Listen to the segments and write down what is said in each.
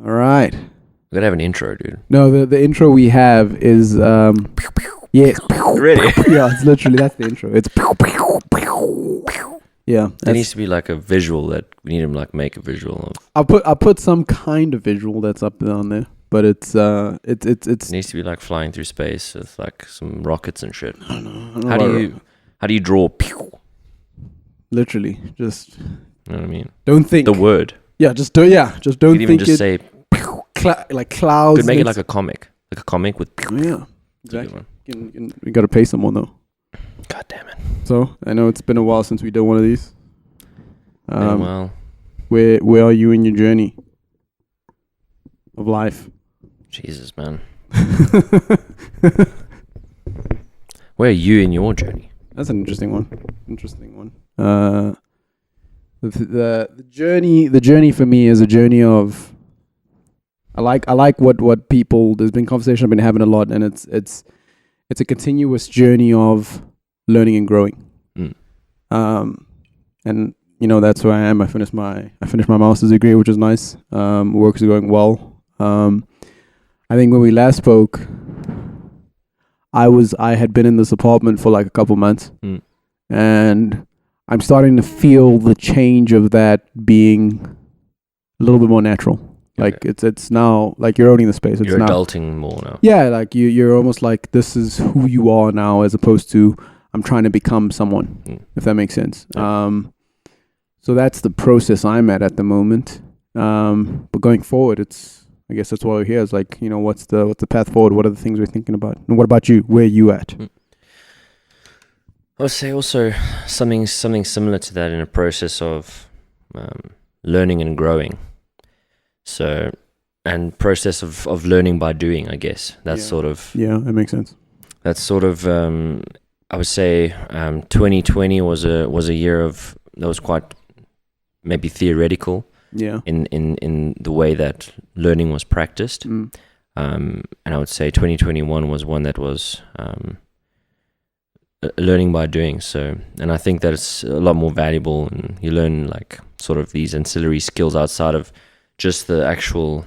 All right. We gotta have an intro, dude. No, the intro we have is yeah, Really? yeah. It's literally that's the intro. It's yeah. There needs to be like a visual that we need to like make a visual of. I'll put some kind of visual that's up on there, but it's It needs to be like flying through space with like some rockets and shit. I don't know How do you draw? You literally just know what I mean? don't think The word. just don't You could even think just it say. like clouds. Could make it next- like a comic with. yeah, That's a good exactly. one. We gotta pay someone though. God damn it. So I know it's been a while since we did one of these. Well, Where are you in your journey of life? Jesus, man. Where are you in your journey? That's an interesting one. The journey for me is a journey of. I like what people. There's been conversation I've been having a lot, and it's a continuous journey of learning and growing. And that's where I am. I finished my master's degree, which is nice. Work is going well. I think when we last spoke, I had been in this apartment for like a couple months, and I'm starting to feel the change of that being a little bit more natural. Like it's now like you're owning the space. It's You're now, adulting more now. yeah, like you're almost like this is who you are now, as opposed to I'm trying to become someone. If that makes sense. Yeah. So that's the process I'm at the moment. But going forward, I guess that's why we're here. Is like, what's the path forward? What are the things we're thinking about? And what about you? Where are you at? I would say also something similar to that in a process of learning and growing. So, and process of learning by doing, I guess. That's Yeah. sort of Yeah, that makes sense. that's sort of I would say 2020 was a year of that was quite maybe theoretical Yeah. in the way that learning was practiced. And I would say 2021 was one that was learning by doing. So, and I think that it's a lot more valuable, and you learn like sort of these ancillary skills outside of just the actual,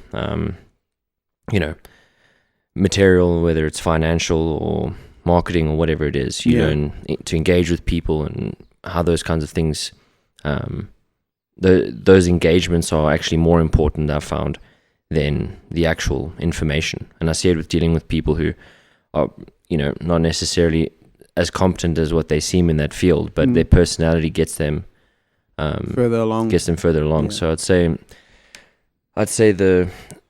material, whether it's financial or marketing or whatever it is. You learn to engage with people and how those kinds of things, those engagements are actually more important, I've found, than the actual information. And I see it with dealing with people who are, not necessarily as competent as what they seem in that field, but their personality gets them Further along. Yeah. So I'd say the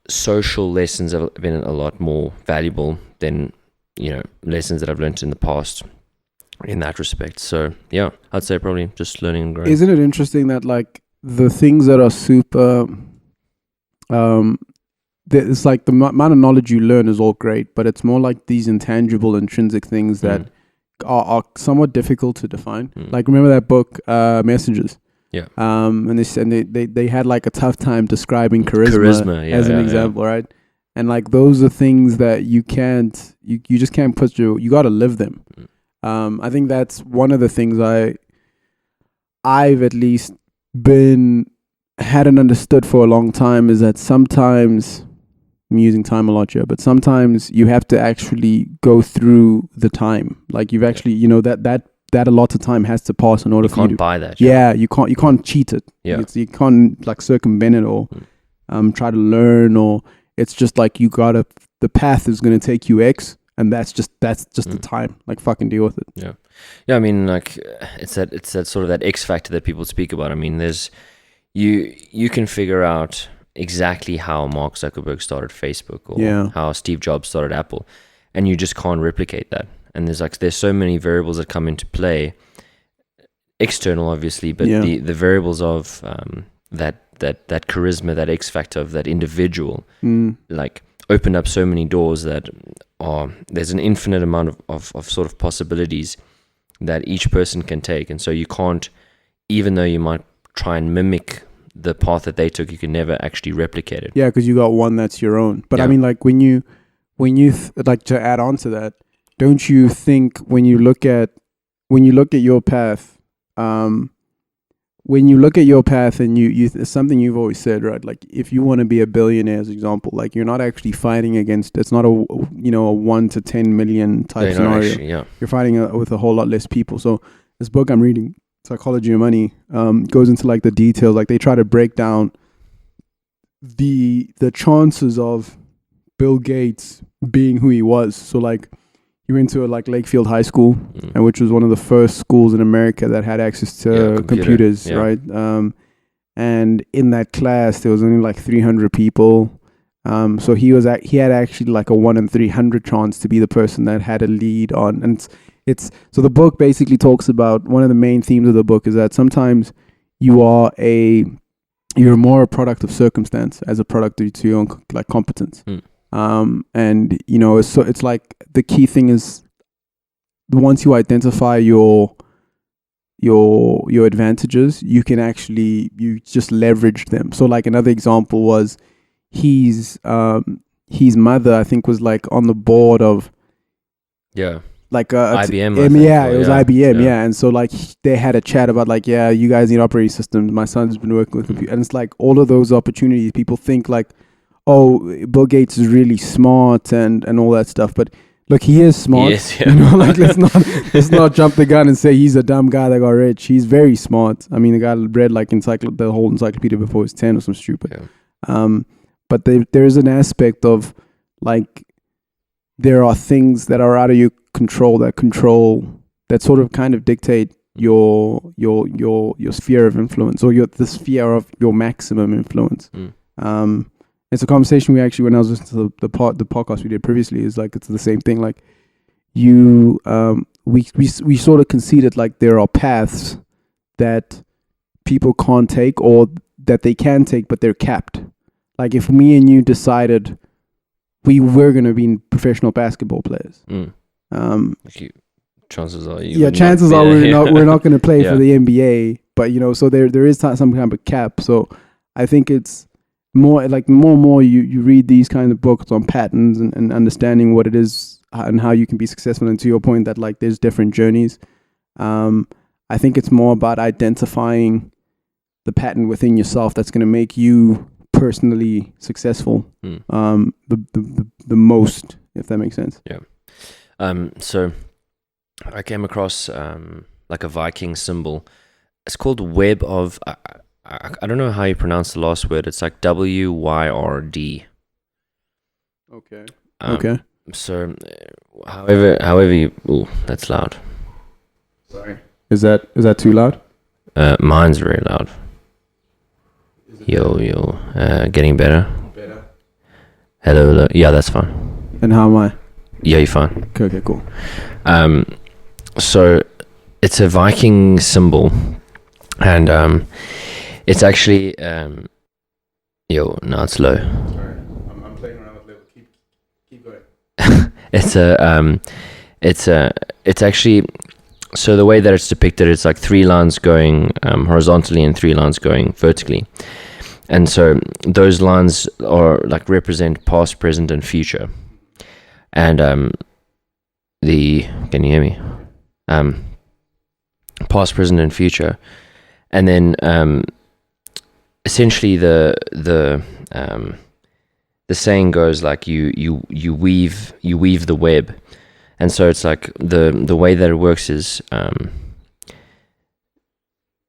social lessons have been a lot more valuable than lessons that I've learned in the past in that respect. So yeah, I'd say probably just learning and growing. Isn't it interesting that like the things that are super, it's like the amount of knowledge you learn is all great, but it's more like these intangible, intrinsic things that are somewhat difficult to define. Like remember that book, Messengers. Yeah. And they had like a tough time describing charisma yeah, as an yeah, example, right? And like those are things that you just can't put you got to live them. I think that's one of the things I've at least hadn't understood for a long time, is that sometimes I'm using time a lot here, but sometimes you have to actually go through the time. Like you've actually, that a lot of time has to pass in order You for you can't to buy that. yeah, you can't cheat it. Yeah. You can't like circumvent it or try to learn, or it's just like the path is going to take you X, and that's just the time. Like fucking deal with it. Yeah. Yeah, I mean, like it's that sort of that X factor that people speak about. I mean, there's you can figure out exactly how Mark Zuckerberg started Facebook or how Steve Jobs started Apple, and you just can't replicate that. And there's so many variables that come into play, external obviously, but the variables of that charisma, that X factor of that individual, like opened up so many doors that there's an infinite amount of sort of possibilities that each person can take. And so you can't, even though you might try and mimic the path that they took, you can never actually replicate it. Yeah, because you got one that's your own. But I mean, like when you like, to add on to that, don't you think when you look at your path, when you look at your path and you it's something you've always said, right? Like if you want to be a billionaire, as an example, like you're not actually fighting against, it's not a 1 to 10 million type scenario. Actually, yeah. You're fighting with a whole lot less people. So this book I'm reading, Psychology of Money, goes into like the details. Like they try to break down the chances of Bill Gates being who he was. So like he went to like Lakefield High School, and which was one of the first schools in America that had access to computers, right? And in that class there was only like 300 people. So he had actually like a 1 in 300 chance to be the person that had a lead on. And it's so the book basically talks about, one of the main themes of the book is that sometimes you're more a product of circumstance as a product to your own like competence. And it's like the key thing is once you identify your advantages, you just leverage them. So like another example was his mother, I think, was like on the board of like IBM. It was IBM, and so like they had a chat about like, you guys need operating systems. My son's been working with computers, and it's like all of those opportunities. People think like, oh, Bill Gates is really smart and all that stuff, but look, he is smart. Yes, Like let's not jump the gun and say he's a dumb guy that got rich. He's very smart. I mean, the guy read like the whole encyclopedia before he was 10 or some stupid. But there is an aspect of like there are things that are out of your control that sort of kind of dictate your sphere of influence, or the sphere of your maximum influence. It's a conversation we actually, when I was listening to the podcast we did previously, is like it's the same thing. Like we sort of conceded like there are paths that people can't take, or that they can take, but they're capped. Like if me and you decided we were going to be professional basketball players, chances are we're not going to play for the NBA. But so there is some kind of cap. So I think it's more and more you read these kind of books on patterns and understanding what it is and how you can be successful. And to your point that like there's different journeys, I think it's more about identifying the pattern within yourself that's going to make you personally successful the most, if that makes sense. So I came across like a Viking symbol. It's called Web of I don't know how you pronounce the last word. It's like WYRD. Okay. So however you, ooh, that's loud. Sorry. Is that too loud? Mine's very loud. Yo, getting better. Hello. Yeah, that's fine. And how am I? Yeah, you're fine. Okay, cool. So it's a Viking symbol, and it's actually now it's low. Sorry, I'm playing around with little. Keep going. It's actually, so the way that it's depicted, it's like 3 lines going horizontally and 3 lines going vertically. And so those lines are like represent past, present, and future. And can you hear me? Past, present, and future. And then essentially the saying goes like you weave the web. And so it's like the way that it works is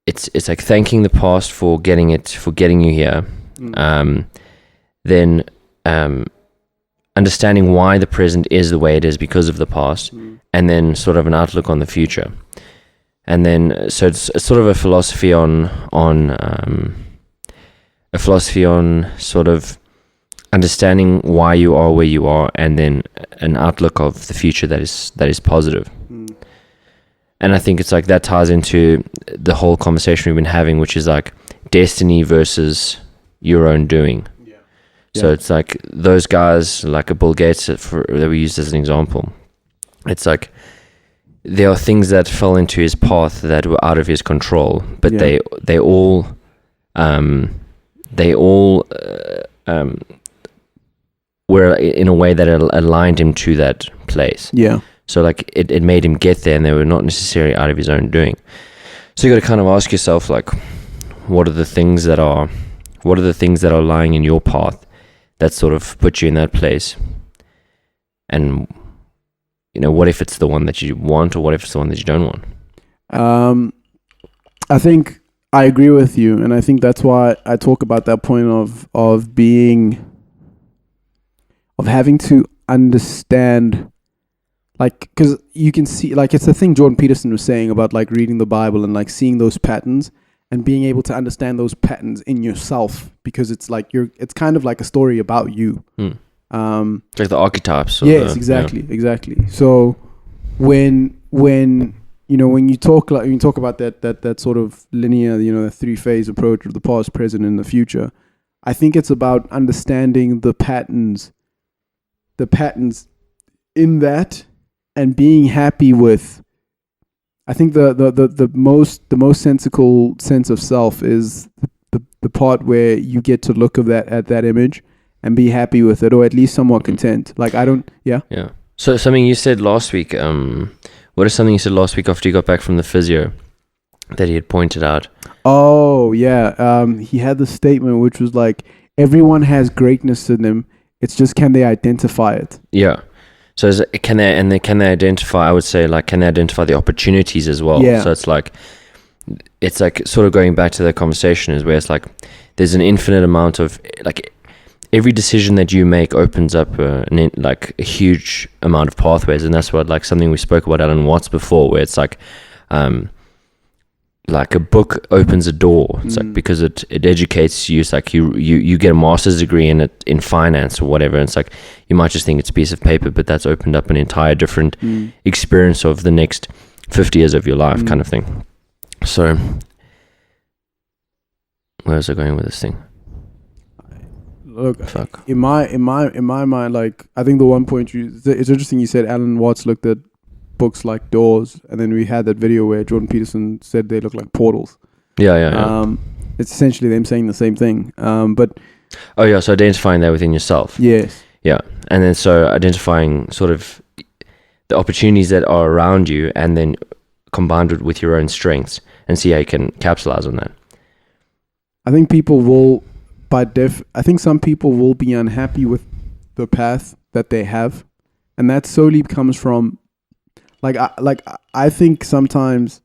it's like thanking the past for getting you here, then understanding why the present is the way it is because of the past, and then sort of an outlook on the future. And then so it's sort of a philosophy on sort of understanding why you are where you are, and then an outlook of the future that is positive. And I think it's like that ties into the whole conversation we've been having, which is like destiny versus your own doing. So it's like those guys, like a Bill Gates that we used as an example. It's like there are things that fell into his path that were out of his control, but they all were in a way that aligned him to that place. So like it made him get there, and they were not necessarily out of his own doing. So you got to kind of ask yourself, like, what are the things that are lying in your path that sort of put you in that place? And what if it's the one that you want, or what if it's the one that you don't want? I think I agree with you, and I think that's why I talk about that point of having to understand, like, because you can see, like, it's the thing Jordan Peterson was saying about, like, reading the Bible and, like, seeing those patterns and being able to understand those patterns in yourself, because it's like it's kind of like a story about you. It's like the archetypes. Exactly. So when you talk about that sort of linear, the 3-phase approach of the past, present, and the future, I think it's about understanding the patterns in that, and being happy with. I think the most sensical sense of self is the part where you get to look at that image and be happy with it, or at least somewhat content. Like, yeah. So something you said last week. What is something you said last week after you got back from the physio that he had pointed out? Oh yeah, he had the statement which was like, everyone has greatness in them. It's just, can they identify it? Yeah. So can they identify? I would say, like, can they identify the opportunities as well? Yeah. So it's like sort of going back to the conversation, is where it's like there's an infinite amount of, like, every decision that you make opens up a huge amount of pathways, and that's what, like, something we spoke about Alan Watts before, where it's like a book opens a door. It's like, because it educates you. It's like you get a master's degree in finance or whatever, and it's like you might just think it's a piece of paper, but that's opened up an entire different experience of the next 50 years of your life, kind of thing. So where was I going with this thing? Look, in my mind, like, I think the one point it's interesting, you said Alan Watts looked at books like doors, and then we had that video where Jordan Peterson said they look like portals. Yeah. It's essentially them saying the same thing. But so identifying that within yourself. Yes. Yeah, and then so identifying sort of the opportunities that are around you, and then combined with your own strengths, and see how you can capitalize on that. I think people will, I think some people will be unhappy with the path that they have, and that solely comes from, I think sometimes,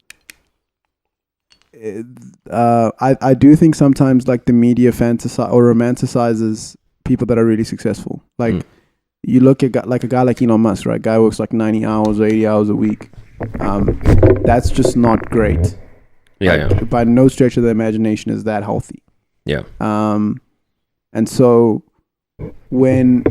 I do think sometimes, like, the media fantasize or romanticizes people that are really successful. Like, you look at a guy like Elon Musk, right? Guy works like 90 hours or 80 hours a week. That's just not great. Yeah. By no stretch of the imagination is that healthy. Yeah. And so when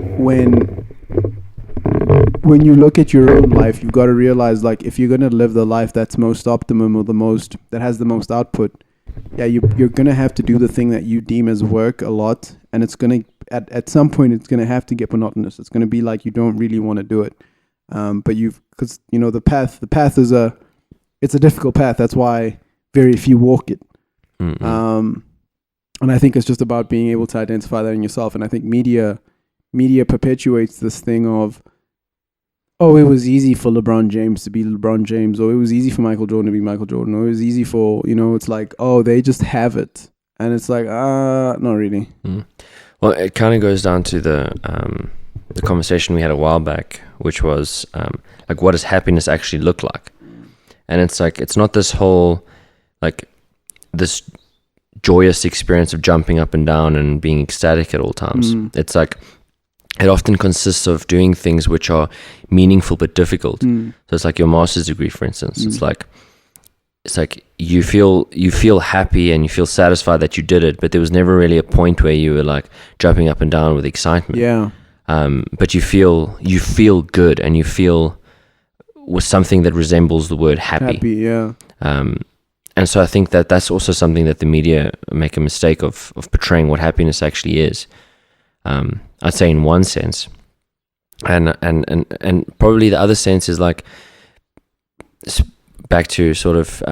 you look at your own life, you've got to realize, like, if you're going to live the life that's most optimum, or that has the most output, you're going to have to do the thing that you deem as work a lot, and it's going to, at some point, it's going to have to get monotonous. It's going to be like you don't really want to do it. But because the path is it's a difficult path. That's why very few walk it. Mm-hmm. And I think it's just about being able to identify that in yourself. And I think media perpetuates this thing of, oh, it was easy for LeBron James to be LeBron James, or it was easy for Michael Jordan to be Michael Jordan, or it was easy for, it's like, oh, they just have it. And it's like, not really. Well, it kind of goes down to the conversation we had a while back, which was like, what does happiness actually look like? And it's like, it's not this whole, like, this joyous experience of jumping up and down and being ecstatic at all times. It's like, it often consists of doing things which are meaningful but difficult. So it's like your master's degree, for instance. It's like you feel happy and you feel satisfied that you did it, but there was never really a point where you were like jumping up and down with excitement. Yeah. But you feel good, and you feel with something that resembles the word happy. Happy, yeah. And so I think that that's also something that the media make a mistake of portraying what happiness actually is. I'd say in one sense, and probably the other sense is like back to sort of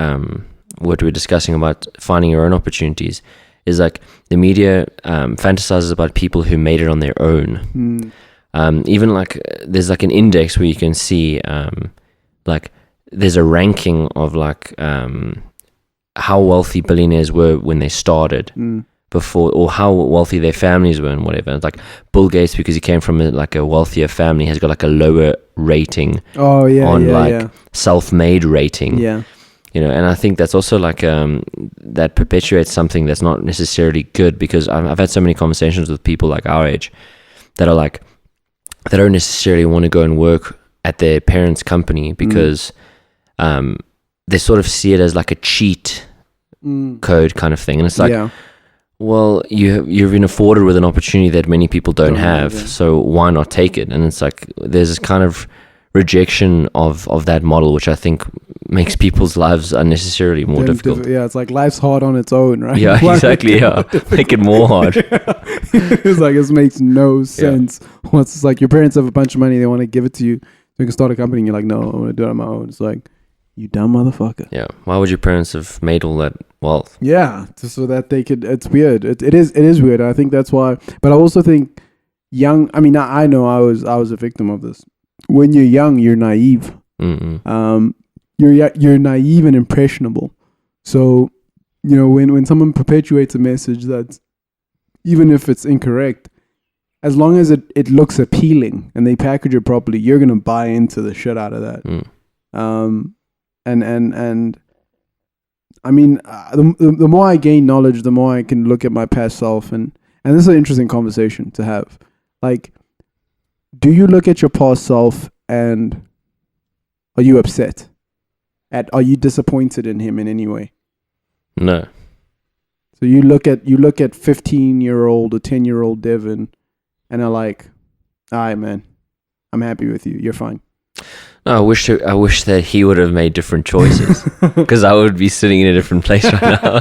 what we were discussing about finding your own opportunities, is like the media fantasizes about people who made it on their own. Even like there's like an index where you can see like there's a ranking of like how wealthy billionaires were when they started before, or how wealthy their families were and whatever. It's like Bill Gates, because he came from a wealthier family, has got like a lower rating self-made rating. Yeah. And I think that's also like that perpetuates something that's not necessarily good, because I've had so many conversations with people like our age that are like, they don't necessarily want to go and work at their parents' company because they sort of see it as like a cheat code kind of thing. And it's like, well, you've been afforded with an opportunity that many people don't have, so why not take it? And it's like, there's this kind of rejection of that model, which I think makes people's lives unnecessarily more difficult. It's like life's hard on its own, right? Yeah, exactly. Make it more hard. It's like, it makes no sense. Once it's like your parents have a bunch of money, they want to give it to you so you can start a company, and you're like, no, I want to do it on my own. It's like, you dumb motherfucker. Yeah. Why would your parents have made all that wealth? Yeah, just so that they could. It's weird. It is weird. And I think that's why. But I also think I know I was a victim of this. When you're young, you're naive. You're naive and impressionable. So, when someone perpetuates a message that's, even if it's incorrect, as long as it looks appealing and they package it properly, you're gonna buy into the shit out of that. And I mean, the more I gain knowledge, the more I can look at my past self, and this is an interesting conversation to have. Like, do you look at your past self and are you upset? Are you disappointed in him in any way? No. So you look at 15-year-old or 10-year-old Devin and are like, all right, man, I'm happy with you. You're fine. No, I wish that he would have made different choices, because I would be sitting in a different place right now.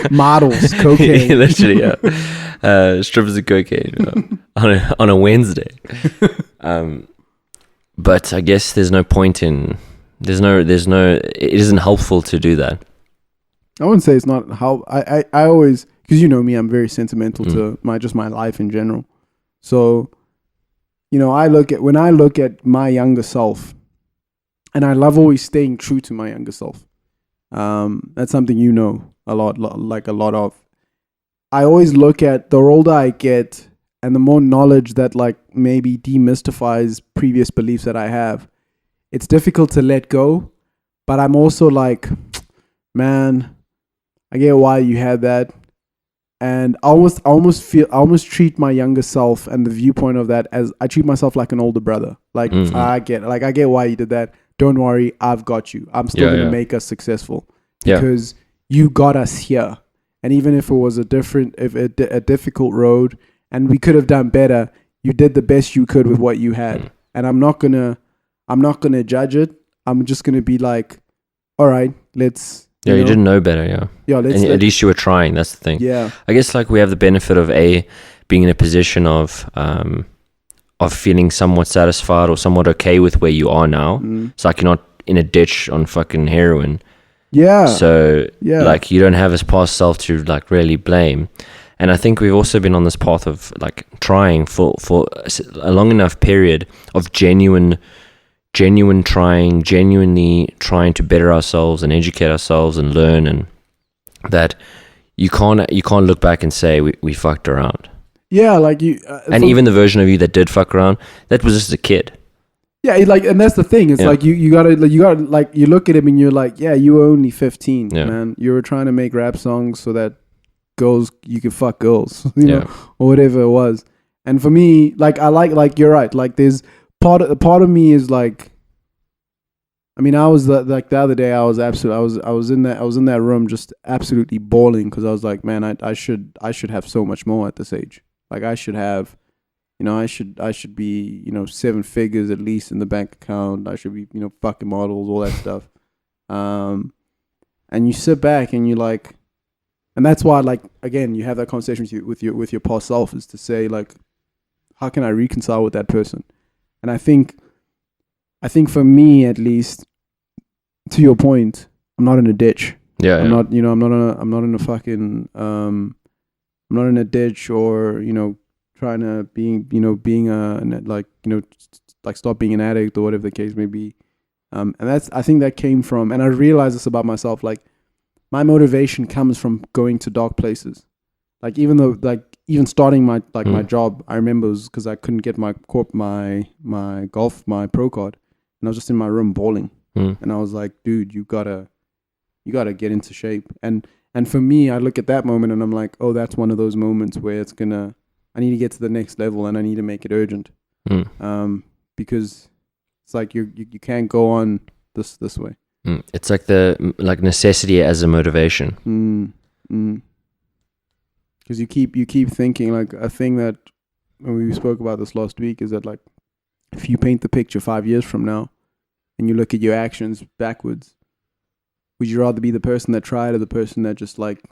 Models, cocaine. Literally, yeah. Strippers of cocaine on a Wednesday. But I guess there's no point in. There's no. It isn't helpful to do that. I wouldn't say it's not how. I always, because you know me, I'm very sentimental to my life in general. So, when I look at my younger self, and I love always staying true to my younger self. That's something a lot of. I always look at, the older I get and the more knowledge that like maybe demystifies previous beliefs that I have, it's difficult to let go. But I'm also like, man, I get why you had that. And I almost treat my younger self and the viewpoint of that as, I treat myself like an older brother. Like, I get why you did that. Don't worry, I've got you. I'm still going to make us successful because you got us here. And even if it was a difficult road and we could have done better, you did the best you could with what you had. And I'm not gonna judge it. I'm just gonna be like, all right, let's. You didn't know better, at least you were trying. That's the thing. Yeah. I guess like we have the benefit of being in a position of feeling somewhat satisfied or somewhat okay with where you are now. It's like you're not in a ditch on fucking heroin. Yeah. So like you don't have his past self to like really blame. And I think we've also been on this path of like trying for a long enough period of genuinely trying to better ourselves and educate ourselves and learn, and that you can't look back and say we fucked around. Yeah, like you. And even the version of you that did fuck around, that was just a kid. Yeah, like, and that's the thing. It's like you gotta like you look at him and you're like, yeah, you were only 15, man. You were trying to make rap songs so that you could fuck girls, know, or whatever it was. And for me, like, I like you're right. Like, there's part of me is like, I mean, I was like the other day, I was in that room just absolutely bawling because I was like, man, I should have so much more at this age. Like, I should have. I should be, 7 figures at least in the bank account. I should be, fucking models, all that stuff. And you sit back and you like, and that's why, like, again, you have that conversation with your past self, is to say, like, how can I reconcile with that person? And I think for me, at least, to your point, I'm not in a ditch. Yeah. I'm not in a fucking, I'm not in a ditch or, trying to stop being an addict or whatever the case may be. And I think that came from, and I realized this about myself, like, my motivation comes from going to dark places. Like even starting my job, I remember it was because I couldn't get my pro card, and I was just in my room bawling, and I was like, dude, you gotta get into shape. And for me, I look at that moment and I'm like, oh, that's one of those moments where I need to get to the next level and I need to make it urgent, because it's like you can't go on this way. It's like necessity as a motivation. Because you keep thinking, like, a thing that when we spoke about this last week is that, like, if you paint the picture 5 years from now and you look at your actions backwards, would you rather be the person that tried or the person that just like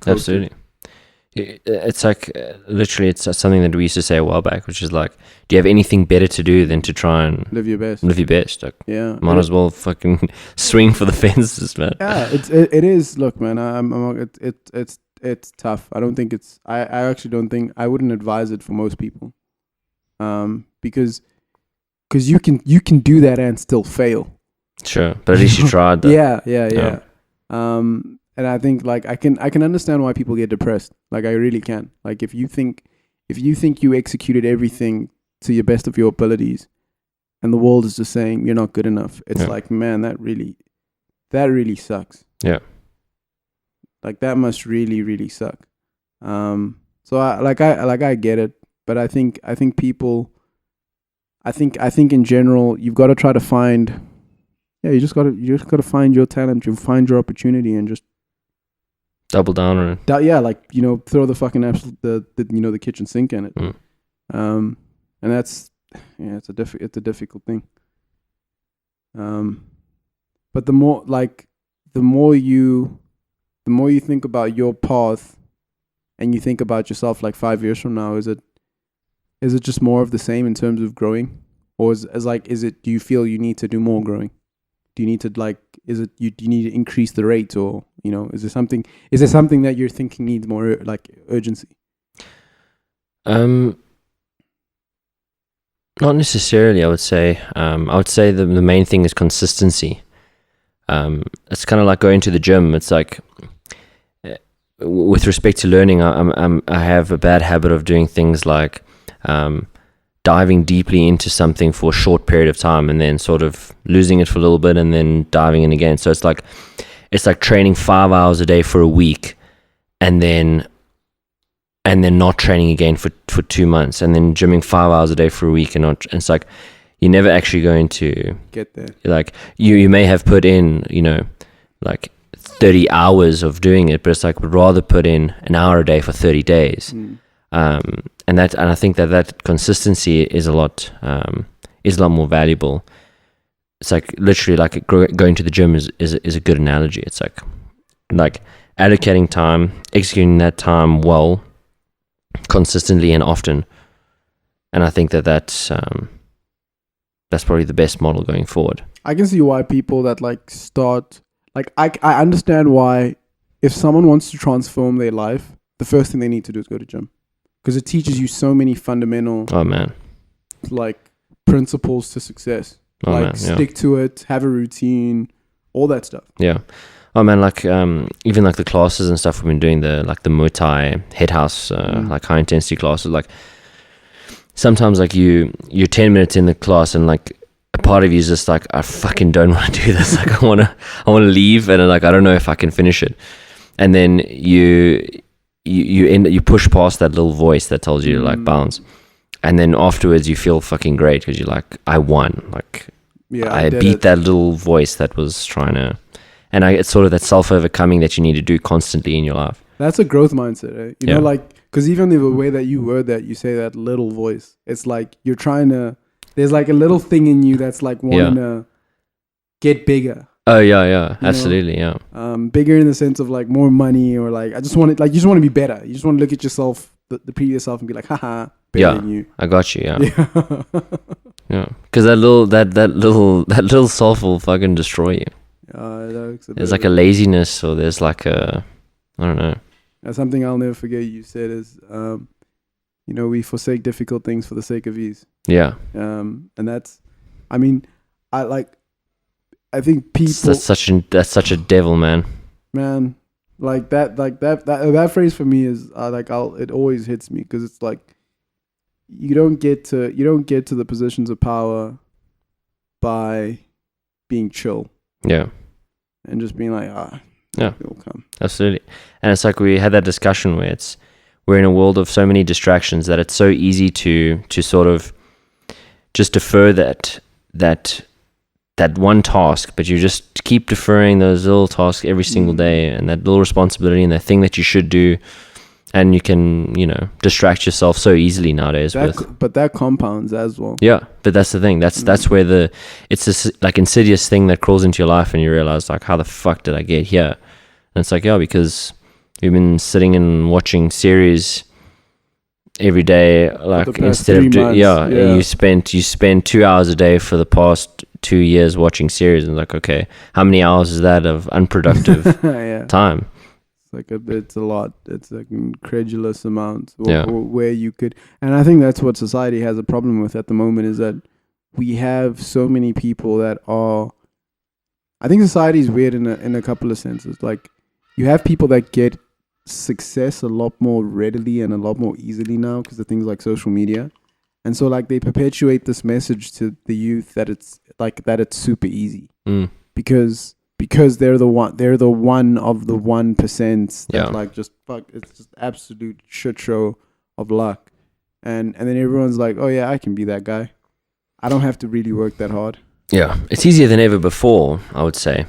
absolutely. It's like literally it's something that we used to say a while back, which is like, do you have anything better to do than to try and live your best? Like, might as well fucking swing for the fences, man. Yeah, it is. Look, man, it's tough. I don't think it's. I actually don't think I wouldn't advise it for most people, because you can do that and still fail. Sure, but at least you tried. Though. Yeah. And I think, like, I can understand why people get depressed. Like, I really can. Like, if you think you executed everything to your best of your abilities, and the world is just saying you're not good enough, it's like, man, that really sucks. Yeah. Like, that must really, really suck. So I get it, but I think people, I think in general, you've got to try to find, you just got to find your talent, you find your opportunity, and just double down on it. Throw the fucking the kitchen sink in it. And that's it's a difficult thing. But the more you think about your path, and you think about yourself like 5 years from now, is it just more of the same in terms of growing, or do you feel you need to do more growing? Do you need to do you need to increase the rate, or is there something that you're thinking needs more like urgency? Not necessarily. I would say the main thing is consistency. It's kind of like going to the gym. It's like, with respect to learning, I have a bad habit of doing things like diving deeply into something for a short period of time and then sort of losing it for a little bit and then diving in again. So it's like training 5 hours a day for a week and then not training again for 2 months, and then gymming 5 hours a day for a week, and it's like you're never actually going to get there. Like you may have put in, like 30 hours of doing it, but it's like, would rather put in an hour a day for 30 days. And I think that consistency is a lot more valuable. It's like literally like going to the gym is a good analogy. It's like allocating time, executing that time well, consistently and often. And I think that's probably the best model going forward. I can see why people that start, I understand why, if someone wants to transform their life, the first thing they need to do is go to gym. Because it teaches you so many fundamental principles to success. Stick to it, have a routine, all that stuff. Yeah. Oh man, even the classes and stuff we've been doing, the Muay Thai head house, high intensity classes, sometimes you're 10 minutes in the class and a part of you is just like, I fucking don't want to do this. I want to leave, and I don't know if I can finish it. And then you push past that little voice that tells you to bounce, and then afterwards you feel fucking great because you're like, I won. I beat that little voice that was trying to, and it's sort of that self-overcoming that you need to do constantly in your life. That's a growth mindset, right? You know, because even the way that you word that, you say that little voice, it's like you're trying to, there's a little thing in you that's wanting to get bigger. Oh yeah, absolutely, yeah. Bigger in the sense of more money, or I just want it, you just want to be better. You just want to look at yourself, the previous self, and be like, haha, better than you. I got you. Yeah. Yeah. Because that little self will fucking destroy you. There's a laziness, or there's I don't know. That's something I'll never forget. You said is, we forsake difficult things for the sake of ease. Yeah. And that's, I think people. That's such a devil, man. Man, that phrase for me is it always hits me, because it's like you don't get to the positions of power by being chill. Yeah. And just being like, yeah, it will come. Absolutely. And it's like we had that discussion where we're in a world of so many distractions that it's so easy to sort of just defer that one task, but you just keep deferring those little tasks every single day, and that little responsibility and that thing that you should do, and you can, distract yourself so easily nowadays. But that compounds as well. Yeah, but that's the thing. That's where it's this like insidious thing that crawls into your life, and you realize like, how the fuck did I get here? And it's like, yeah, because you've been sitting and watching series every day, like instead of you spend 2 hours a day for the past 2 years watching series, and like, okay, how many hours is that of unproductive time? It's a lot. It's like incredulous amounts where you could, and I think that's what society has a problem with at the moment, is that we have so many people that are, I think society is weird in a couple of senses. Like, you have people that get success a lot more readily and a lot more easily now because of things like social media, and so like they perpetuate this message to the youth that it's super easy because they're the one of the 1% that like just fuck, it's just absolute shit show of luck, and then everyone's like, oh yeah, I can be that guy, I don't have to really work that hard. Yeah, it's easier than ever before, I would say.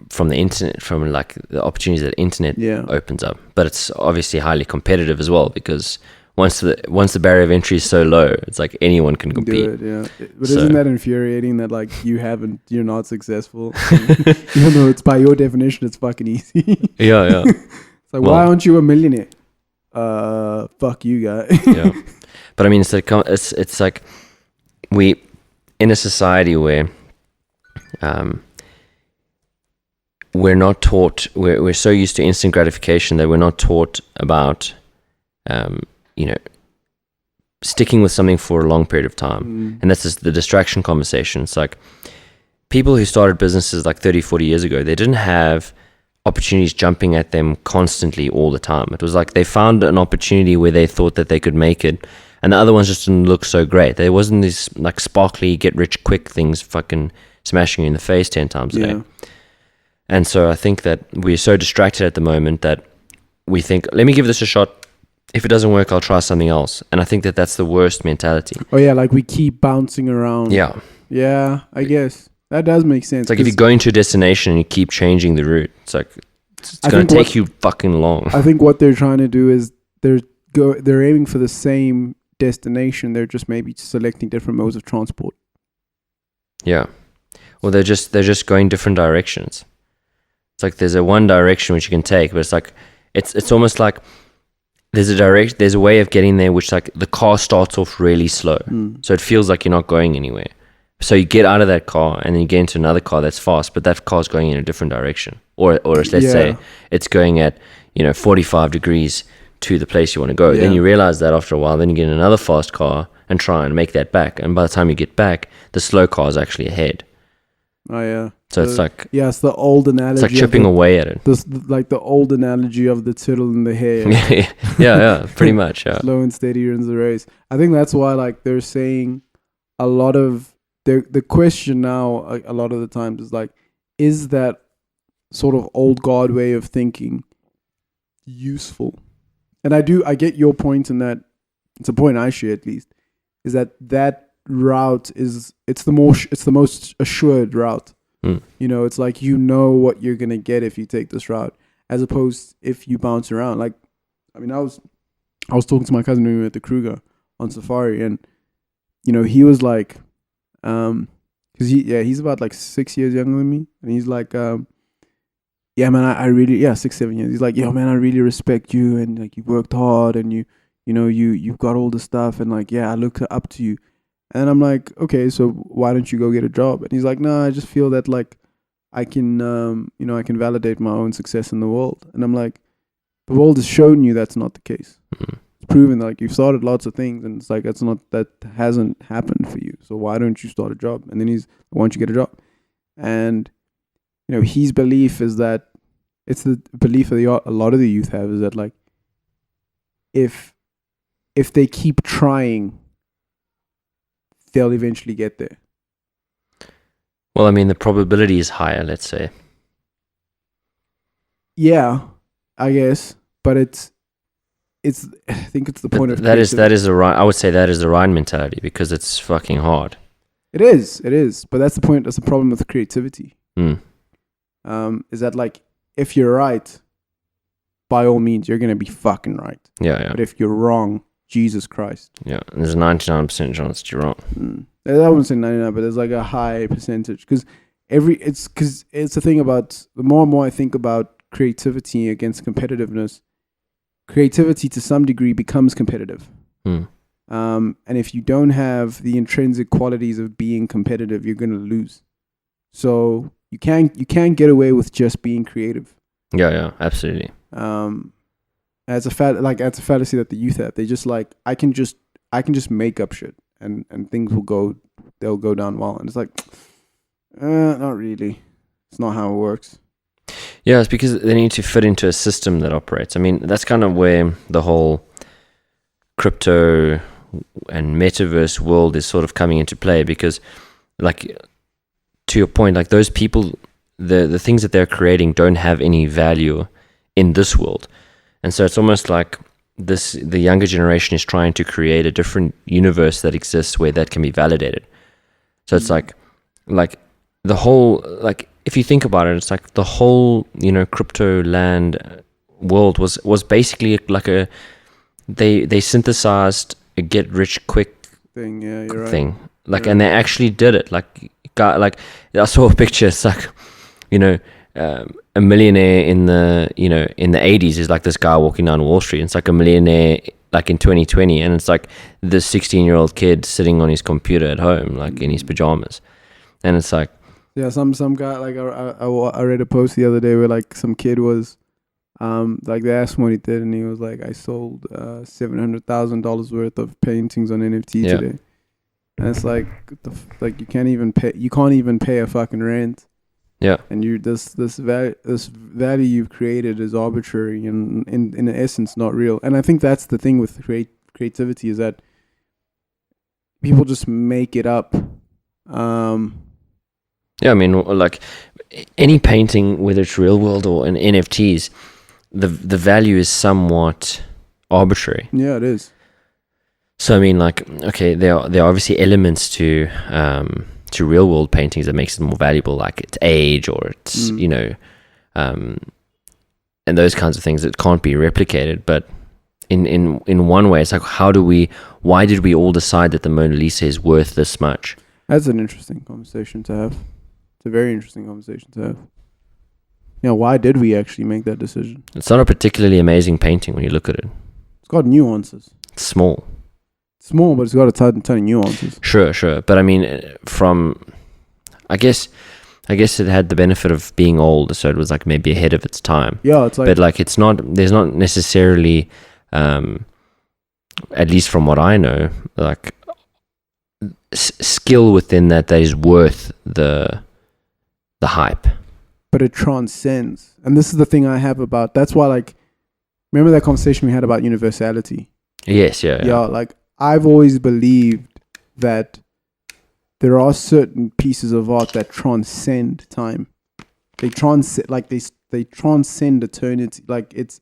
From the internet, from like the opportunities that internet opens up, but it's obviously highly competitive as well, because once the barrier of entry is so low, it's like anyone can compete. Do it, But isn't that infuriating that like you're not successful, even though it's by your definition it's fucking easy? Yeah. It's like, why aren't you a millionaire? Fuck you, guy. Yeah, but I mean, it's like we in a society where we're not taught, we're so used to instant gratification that we're not taught about, sticking with something for a long period of time. And that's just the distraction conversation. It's like people who started businesses like 30, 40 years ago, they didn't have opportunities jumping at them constantly all the time. It was like they found an opportunity where they thought that they could make it, and the other ones just didn't look so great. There wasn't these like sparkly, get rich quick things fucking smashing you in the face 10 times a day. And so I think that we're so distracted at the moment that we think, let me give this a shot. If it doesn't work, I'll try something else. And I think that that's the worst mentality. Oh yeah, like we keep bouncing around. Yeah, I guess that does make sense. It's like if you're going to a destination and you keep changing the route, it's like it's going to take you fucking long. I think what they're trying to do is they're aiming for the same destination. They're just maybe selecting different modes of transport. Yeah, well, they're just going different directions. It's like there's a one direction which you can take, but it's like it's almost like there's a way of getting there which like the car starts off really slow, so it feels like you're not going anywhere. So you get out of that car and then you get into another car that's fast, but that car's going in a different direction, or let's say it's going at 45 degrees to the place you want to go. Then you realize that after a while, then you get in another fast car and try and make that back, and by the time you get back, the slow car is actually ahead. Oh yeah. So it's like it's the old analogy. It's like chipping away at it. Like the old analogy of the turtle in the hare. yeah, pretty much. Yeah. Slow and steady wins the race. I think that's why like they're saying a lot of the question now a lot of the times is like, is that sort of old guard way of thinking useful? And I get your point in that. It's a point I share, at least, is that route it's the most assured route. It's like what you're gonna get if you take this route, as opposed if you bounce around. Like, I mean, I was talking to my cousin when we were at the Kruger on safari, and he was like, because he's about like 6 years younger than me, and he's like, yeah man, I really 6-7 years. He's like, yo man, I really respect you, and like you worked hard, and you've got all the stuff, and like I look up to you. And I'm like, okay, so why don't you go get a job? And he's like, no, I just feel that like I can, I can validate my own success in the world. And I'm like, the world has shown you that's not the case. It's proven that like you've started lots of things, and it's like that hasn't happened for you. So why don't you start a job? And then why don't you get a job? And his belief is that it's the belief that a lot of the youth have, is that like if they keep trying, they'll eventually get there. Well, I mean, the probability is higher, let's say. Yeah, I guess, but it's I think it's the point of that is the right. I would say that is the right mentality, because it's fucking hard. It is, but that's the point. That's the problem with creativity. Mm. Is that like, if you're right, by all means, you're gonna be fucking right. Yeah. But if you're wrong, Jesus Christ. Yeah, and there's a 99% chance that you're wrong. I wouldn't say 99, but there's like a high percentage, because it's the thing about, the more and more I think about creativity against competitiveness, creativity to some degree becomes competitive. And if you don't have the intrinsic qualities of being competitive, you're gonna lose. So you can't get away with just being creative. Yeah, absolutely. That's a fallacy that the youth have. They just like, I can just make up shit and things they'll go down well. And it's like, not really. It's not how it works. Yeah, it's because they need to fit into a system that operates. I mean, that's kind of where the whole crypto and metaverse world is sort of coming into play, because, like, to your point, like, those people, the things that they're creating don't have any value in this world. And so it's almost like the younger generation is trying to create a different universe that exists where that can be validated. So it's like the whole, like, if you think about it, it's like the whole, crypto land world was basically like they synthesized a get rich quick thing. Yeah, you're right. Thing. Like, and they actually did it. Like I saw a picture. It's like, a millionaire in the 80s is like this guy walking down Wall Street. It's like a millionaire like in 2020, and it's like this 16-year-old kid sitting on his computer at home, like in his pajamas, and it's like, yeah, some guy, like, I read a post the other day where like some kid was, like, they asked him what he did, and he was like, I sold $700,000 worth of paintings on NFT today. And it's like, like, you can't even pay a fucking rent. Yeah. And this value you've created is arbitrary and in essence not real. And I think that's the thing with creativity, is that people just make it up. Yeah, I mean, like, any painting, whether it's real world or in NFTs, the value is somewhat arbitrary. Yeah, it is. So I mean, like, okay, there are obviously elements to real world paintings that makes it more valuable, like its age or its and those kinds of things that can't be replicated. But in one way, it's like, why did we all decide that the Mona Lisa is worth this much? That's an interesting conversation to have. It's a very interesting conversation to have. Yeah, why did we actually make that decision? It's not a particularly amazing painting when you look at it. It's got nuances. It's small, but it's got a ton of nuances. Sure. But I mean, I guess it had the benefit of being old, so it was like maybe ahead of its time. Yeah, it's like, but like, there's not necessarily, at least from what I know, like, skill within that is worth the hype. But it transcends, and this is the thing I have about. That's why, like, remember that conversation we had about universality? Yes, yeah. Like, I've always believed that there are certain pieces of art that transcend time. They transcend, like, they transcend eternity. Like, it's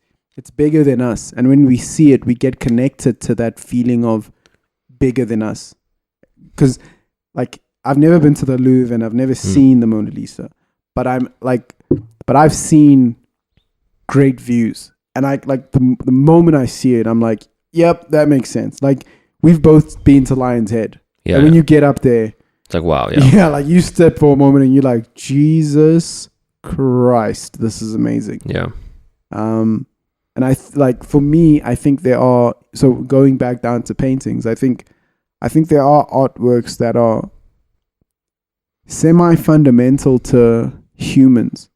bigger than us, and when we see it, we get connected to that feeling of bigger than us. Because, like, I've never been to the Louvre and I've never seen the Mona Lisa, but I've seen great views, and the moment I see it, I'm like, yep, that makes sense. Like, we've both been to Lion's Head. Yeah. And when you get up there, it's like, wow, yeah. Yeah, like, you step for a moment and you're like, Jesus Christ, this is amazing. Yeah. And for me, I think there are, so going back down to paintings, I think there are artworks that are semi-fundamental to humans.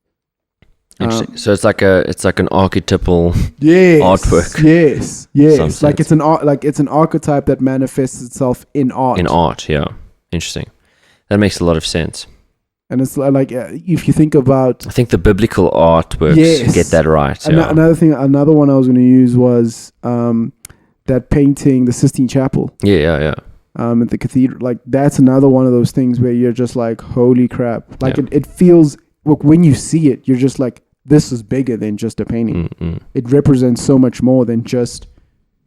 So it's like an archetypal artwork. Yes. Like, it's an archetype that manifests itself in art. Yeah. Interesting. That makes a lot of sense. And it's like if you think about, I think the biblical artworks get that right. Another one I was going to use was that painting, the Sistine Chapel. Yeah. At the cathedral, like that's another one of those things where you're just like, holy crap! Like it feels. Look, when you see it, you're just like, this is bigger than just a painting. It represents so much more than just.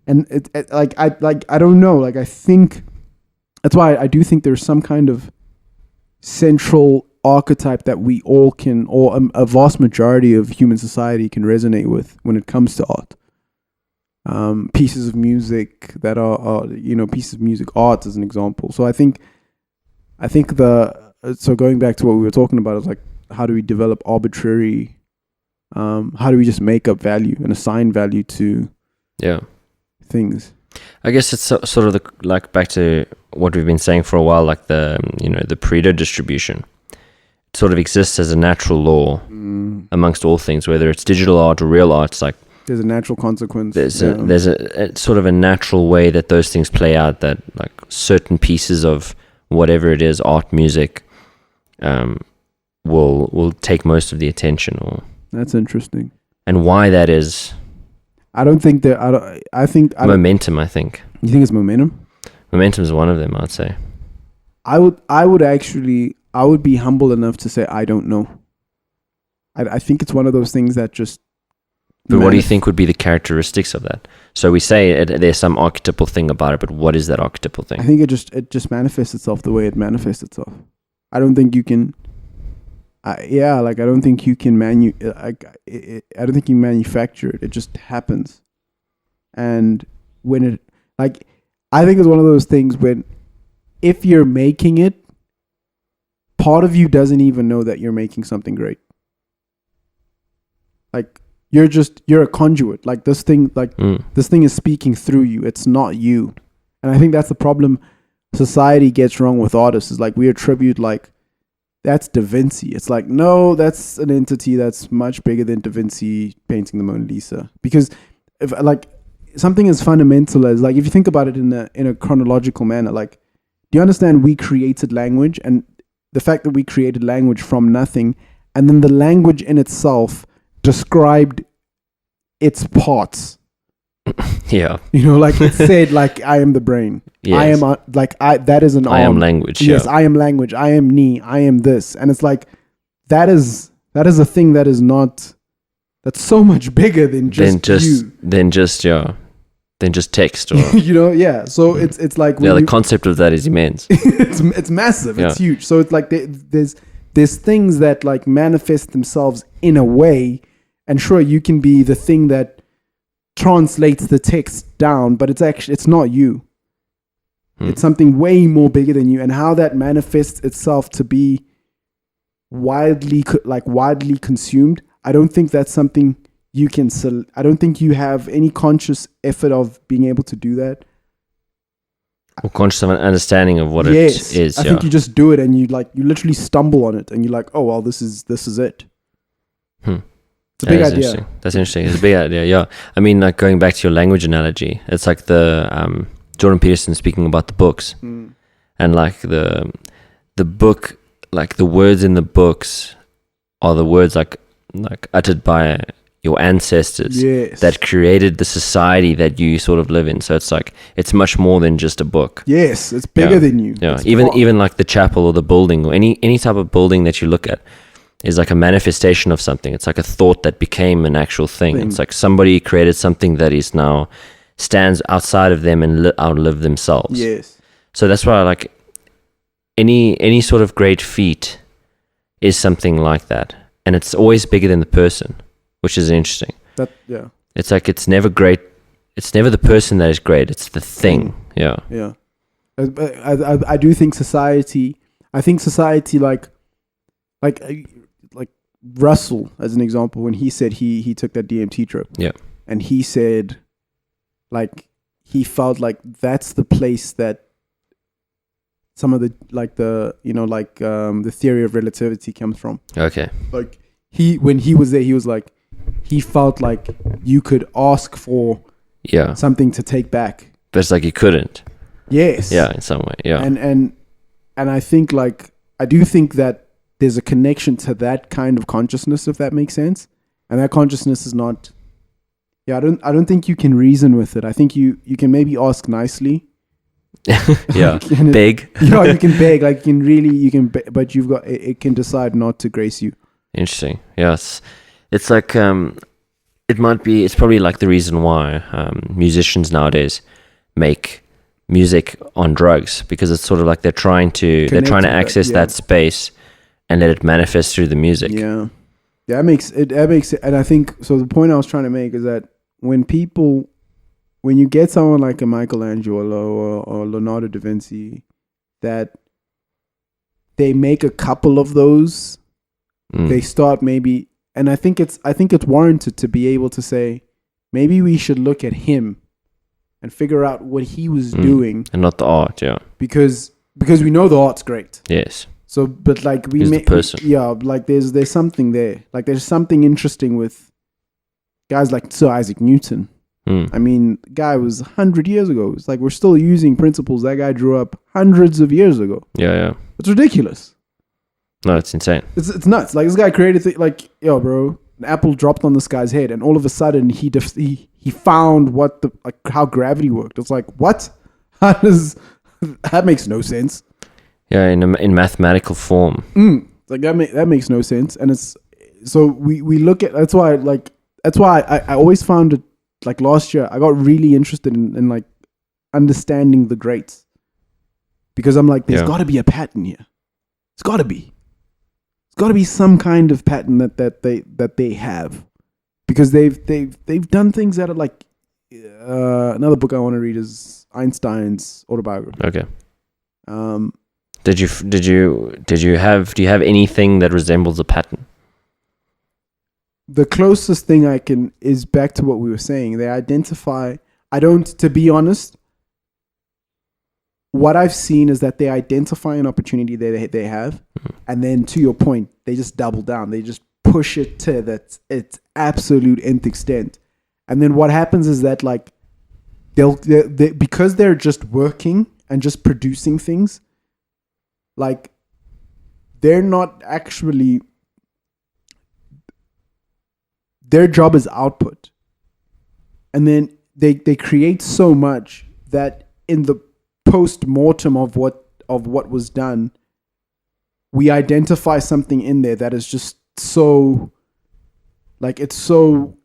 And I don't know. Like I think that's why I do think there's some kind of central archetype that we all can, or a vast majority of human society can resonate with when it comes to art. Pieces of music that are pieces of music, art as an example. So I think so going back to what we were talking about is like, how do we develop arbitrary, how do we just make up value and assign value to things? I guess it's sort of like back to what we've been saying for a while, like the Pareto distribution. It sort of exists as a natural law amongst all things, whether it's digital art or real art. It's like there's a natural consequence. There's a sort of a natural way that those things play out, that like certain pieces of whatever it is, art, music, will take most of the attention. Or that's interesting. And why that is, I don't think that. I think momentum. I think. You think it's momentum? Momentum is one of them, I'd say. I would be humble enough to say I don't know. I think it's one of those things that just. But what do you think would be the characteristics of that? So we say there's some archetypal thing about it, but what is that archetypal thing? I think it just manifests itself the way it manifests itself. I don't think you can. I don't think you can I don't think you manufacture it. It just happens. And when it, like, I think it's one of those things when, if you're making it, part of you doesn't even know that you're making something great. Like, you're a conduit. Like, this thing is speaking through you. It's not you. And I think that's the problem society gets wrong with artists, is like, we attribute, like, that's Da Vinci. It's like, no, that's an entity that's much bigger than Da Vinci painting the Mona Lisa. Because if, like, something as fundamental as, like, if you think about it in a chronological manner, like, do you understand we created language, and the fact that we created language from nothing, and then the language in itself described its parts. Yeah. Like it said, like, I am the brain. Yes. I am that is an arm. I am language. Yes, I am language. I am knee. I am this. And it's like, that is a thing that is not, that's so much bigger than just you. Than just text, or So it's like, the concept of that is immense. it's massive. Yeah. It's huge. So it's like there's things that like manifest themselves in a way, and sure, you can be the thing that translates the text down, but it's not you. It's something way more bigger than you, and how that manifests itself to be widely consumed. I don't think that's something you can. I don't think you have any conscious effort of being able to do that, or conscious of an understanding of what it is. I think you just do it, and you literally stumble on it, and you're like, oh well, this is it. It's a big idea. That's interesting. It's a big idea. Yeah, I mean, like, going back to your language analogy, it's like the Jordan Peterson speaking about the books, and like the book, like the words in the books are the words like uttered by your ancestors that created the society that you sort of live in. So it's like, it's much more than just a book. Yes, it's bigger than you. Yeah, even like the chapel or the building or any type of building that you look at is like a manifestation of something. It's like a thought that became an actual thing. It's like somebody created something that is now stands outside of them and outlive themselves. Yes. So that's why, like, any sort of great feat is something like that, and it's always bigger than the person, which is interesting. It's like, it's never great. It's never the person that is great. It's the thing. Yeah. Yeah. I do think society. I think society like Russell, as an example, when he said he took that DMT trip. Yeah. And he said, like, he felt like that's the place that some of the the theory of relativity comes from. Okay. Like, when he was there, he was like, he felt like you could ask for something to take back, but it's like you couldn't. Yes. Yeah, in some way. Yeah. And I think, like, I do think that there's a connection to that kind of consciousness, if that makes sense. And that consciousness is not. Yeah, I don't think you can reason with it. I think you can maybe ask nicely. Yeah, beg. Yeah, you can beg. Like you can, but you've got it can decide not to grace you. Interesting. Yes, it's like it's probably like the reason why musicians nowadays make music on drugs, because it's sort of like they're trying to access that space and let it manifest through the music. Yeah, that makes it. And I think so. The point I was trying to make is that when you get someone like a Michelangelo or Leonardo da Vinci, that they make a couple of those, they start maybe, and I think it's warranted to be able to say, maybe we should look at him and figure out what he was doing, and not the art, yeah. Because we know the art's great. Yes. So, but like He's the person. Like there's something there. Like there's something interesting with guys like Sir Isaac Newton. I mean, the guy was 100 years ago. It's like we're still using principles that guy drew up hundreds of years ago. Yeah. It's ridiculous. No, it's insane. It's nuts. Like this guy created bro, an apple dropped on this guy's head, and all of a sudden he found how gravity worked. It's like, what? That makes no sense. Yeah, in mathematical form. It's like that makes no sense, and it's so we look at that's why I always found it. Like last year, I got really interested in like understanding the greats, because I'm like, there's got to be a pattern here. It's got to be. It's got to be some kind of pattern that they have, because they've done things that are like. Another book I want to read is Einstein's autobiography. Okay. Do you have anything that resembles a pattern? The closest thing I can is back to what we were saying. They identify. To be honest, what I've seen is that they identify an opportunity they have, and then to your point, they just double down. They just push it to its absolute nth extent. And then what happens is that like they because they're just working and just producing things, like they're not actually. Their job is output, and then they create so much that in the post-mortem of what was done, we identify something in there that is just so, like it's so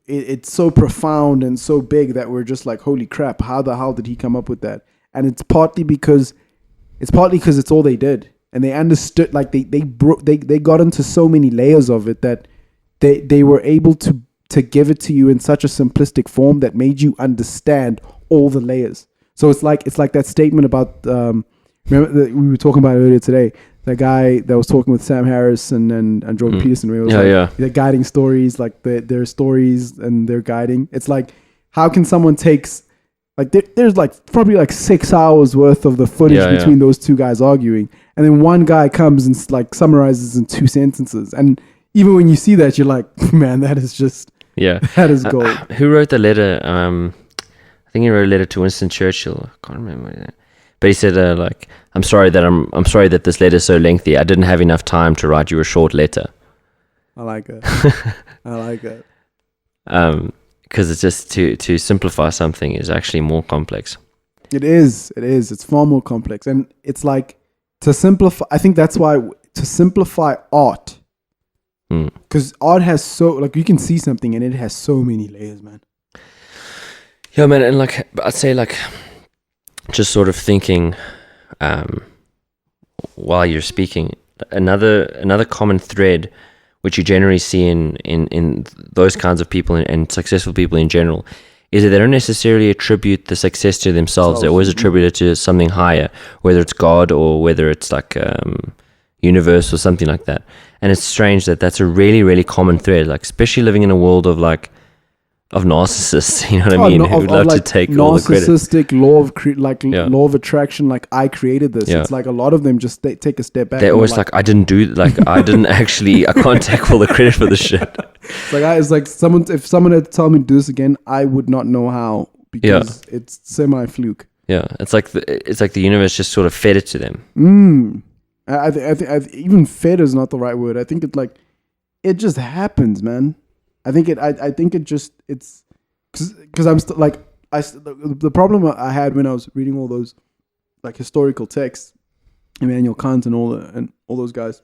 profound and so big that we're just like, holy crap, how the hell did he come up with that? And it's partly because it's all they did, and they understood, like they got into so many layers of it that they were able to give it to you in such a simplistic form that made you understand all the layers. So it's like that statement about remember that we were talking about earlier today, the guy that was talking with Sam Harris and Jordan Peterson. Where it was they're guiding stories, like their stories and they're guiding. It's like, how can someone takes like there's like probably like 6 hours worth of the footage between those two guys arguing, and then one guy comes and like summarizes in 2 sentences, and even when you see that, you're like, man, that is just that is gold. Who wrote the letter? I think he wrote a letter to Winston Churchill. I can't remember. But he said, like, I'm sorry that this letter is so lengthy. I didn't have enough time to write you a short letter. I like it. I like it. Because it's just to simplify something is actually more complex. It is. It's far more complex, and it's like to simplify. I think that's why to simplify art, because art has so like you can see something and it has so many layers, man. Yeah, man, and like I'd say, like just sort of thinking, while you're speaking, another common thread which you generally see in those kinds of people and successful people in general, is that they don't necessarily attribute the success to themselves. They always attribute it to something higher, whether it's God or whether it's like universe or something like that. And it's strange that that's a really, really common thread, like especially living in a world of like of narcissists, you know what I mean? Who would love to take all the credit. Narcissistic law of attraction, like I created this. It's like a lot of them just take a step back. They're always like, I didn't actually, I can't take all the credit for the shit. It's like if someone had to tell me to do this again, I would not know how, because it's semi-fluke. Yeah, it's like the universe just sort of fed it to them. I think even fed is not the right word. I think it just happens, man. I think it's because I'm the problem I had when I was reading all those like historical texts, Immanuel Kant and all those guys.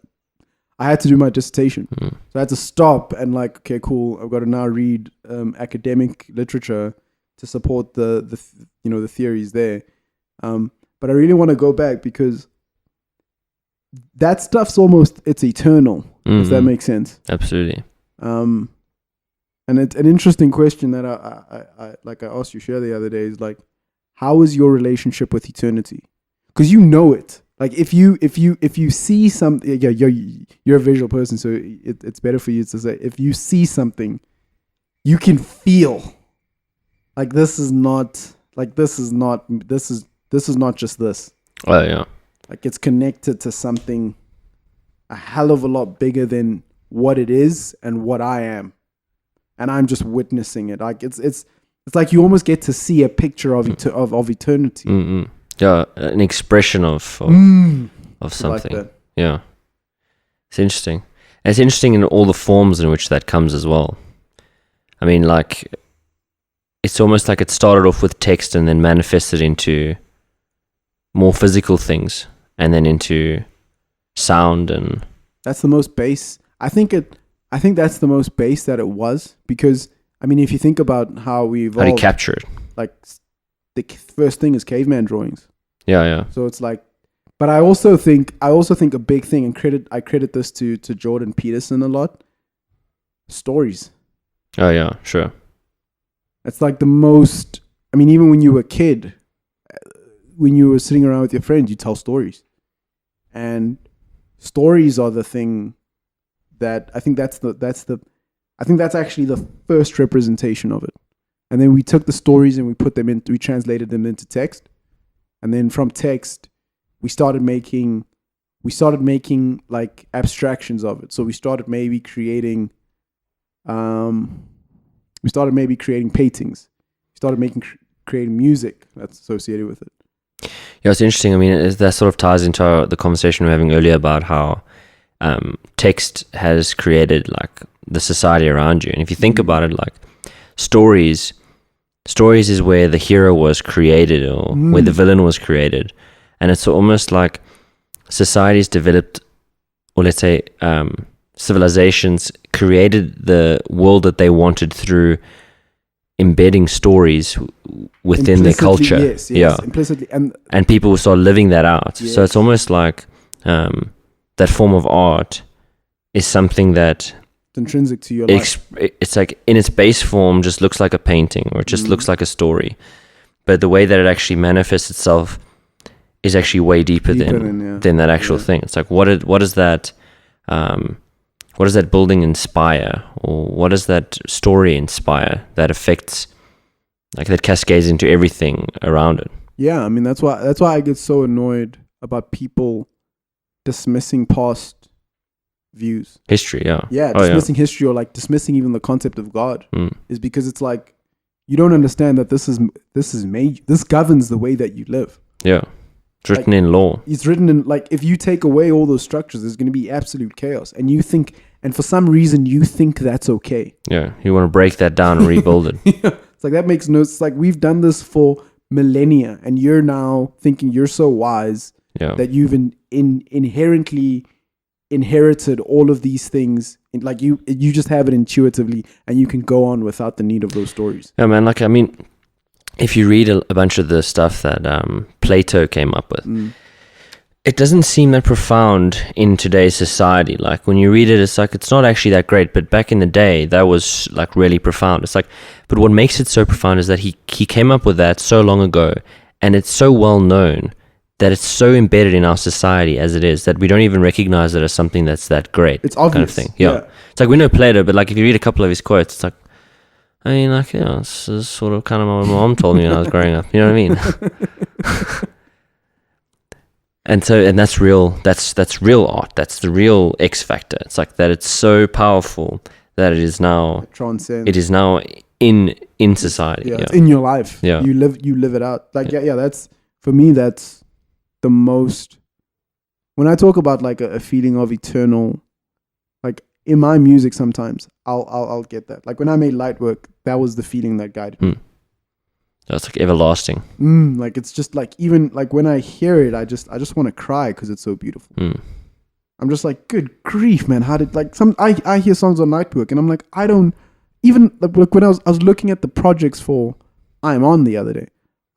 I had to do my dissertation, so I had to stop and like, okay, cool. I've got to now read academic literature to support the theories there. But I really want to go back because that stuff's it's eternal. If that makes sense. Absolutely. And it's an interesting question that I asked you, Cher, the other day is like, how is your relationship with eternity? Because you know it. Like if you see something, you're a visual person, so it's better for you to say, if you see something, you can feel like this is not just this. Oh yeah. Like it's connected to something a hell of a lot bigger than what it is and what I am, and I'm just witnessing it. Like it's like you almost get to see a picture of eternity. Mm-mm. Yeah, an expression of something. Like yeah, it's interesting. And it's interesting in all the forms in which that comes as well. I mean, like, it's almost like it started off with text and then manifested into more physical things, and then into sound, and that's the most base. I think that's the most base that it was, because I mean, if you think about how we evolved, how do you capture it? Like the first thing is caveman drawings. Yeah. So it's like, but I also think a big thing, and I credit this to Jordan Peterson a lot. Stories. Oh yeah, sure. It's like the most. I mean, even when you were a kid, when you were sitting around with your friends, you tell stories, and stories are the thing that I think that's actually the first representation of it. And then we took the stories and we translated them into text, and then from text we started making like abstractions of it. So we started maybe creating paintings. We started creating music that's associated with it. Yeah, it's interesting. I mean, that sort of ties into the conversation we were having earlier about how text has created like the society around you. And if you think about it, like stories is where the hero was created, or where the villain was created. And it's almost like societies developed, or let's say civilizations created the world that they wanted through embedding stories within their culture. Yes, yeah, implicitly, and people will start living that out. Yes. So it's almost like that form of art is something that it's intrinsic to your life. It's like in its base form just looks like a painting, or it just looks like a story, but the way that it actually manifests itself is actually way deeper than that actual thing. It's like what does that building inspire, or what does that story inspire that affects, like, that cascades into everything around it? Yeah, I mean that's why I get so annoyed about people dismissing past views. History, yeah. Yeah, dismissing history, or like dismissing even the concept of God, is because it's like you don't understand that this governs the way that you live. Yeah. It's written in law. It's written in, like, if you take away all those structures, there's going to be absolute chaos. And for some reason, you think that's okay. Yeah, you want to break that down and rebuild it. Yeah. It's like, that makes no sense. It's like, we've done this for millennia, and you're now thinking you're so wise that you've inherently inherited all of these things. Like, you just have it intuitively, and you can go on without the need of those stories. Yeah, man. Like, I mean, if you read a bunch of the stuff that Plato came up with, it doesn't seem that profound in today's society. Like, when you read it, it's like, it's not actually that great. But back in the day, that was like really profound. It's like, but what makes it so profound is that he came up with that so long ago, and it's so well known that it's so embedded in our society as it is that we don't even recognize it as something that's that great. It's obvious. Kind of thing. Yeah. It's like, we know Plato, but like, if you read a couple of his quotes, it's like, I mean, like, this is sort of kind of what my mom told me when I was growing up. You know what I mean? And that's real. That's real art. That's the real X factor. It's like that. It's so powerful that it is now. It transcends. It is now in society. Yeah, it's in your life. Yeah, you live it out. Like, yeah. That's, for me, that's the most when I talk about like a feeling of eternal, like in my music, sometimes I'll get that. Like when I made Lightwork, that was the feeling that guided me. That's like everlasting. Like it's just like, even like when I hear it, I just want to cry because it's so beautiful. I'm just like, good grief, man. How did like I hear songs on Lightwork and I'm like, I don't even like when I was looking at the projects for I'm On the other day.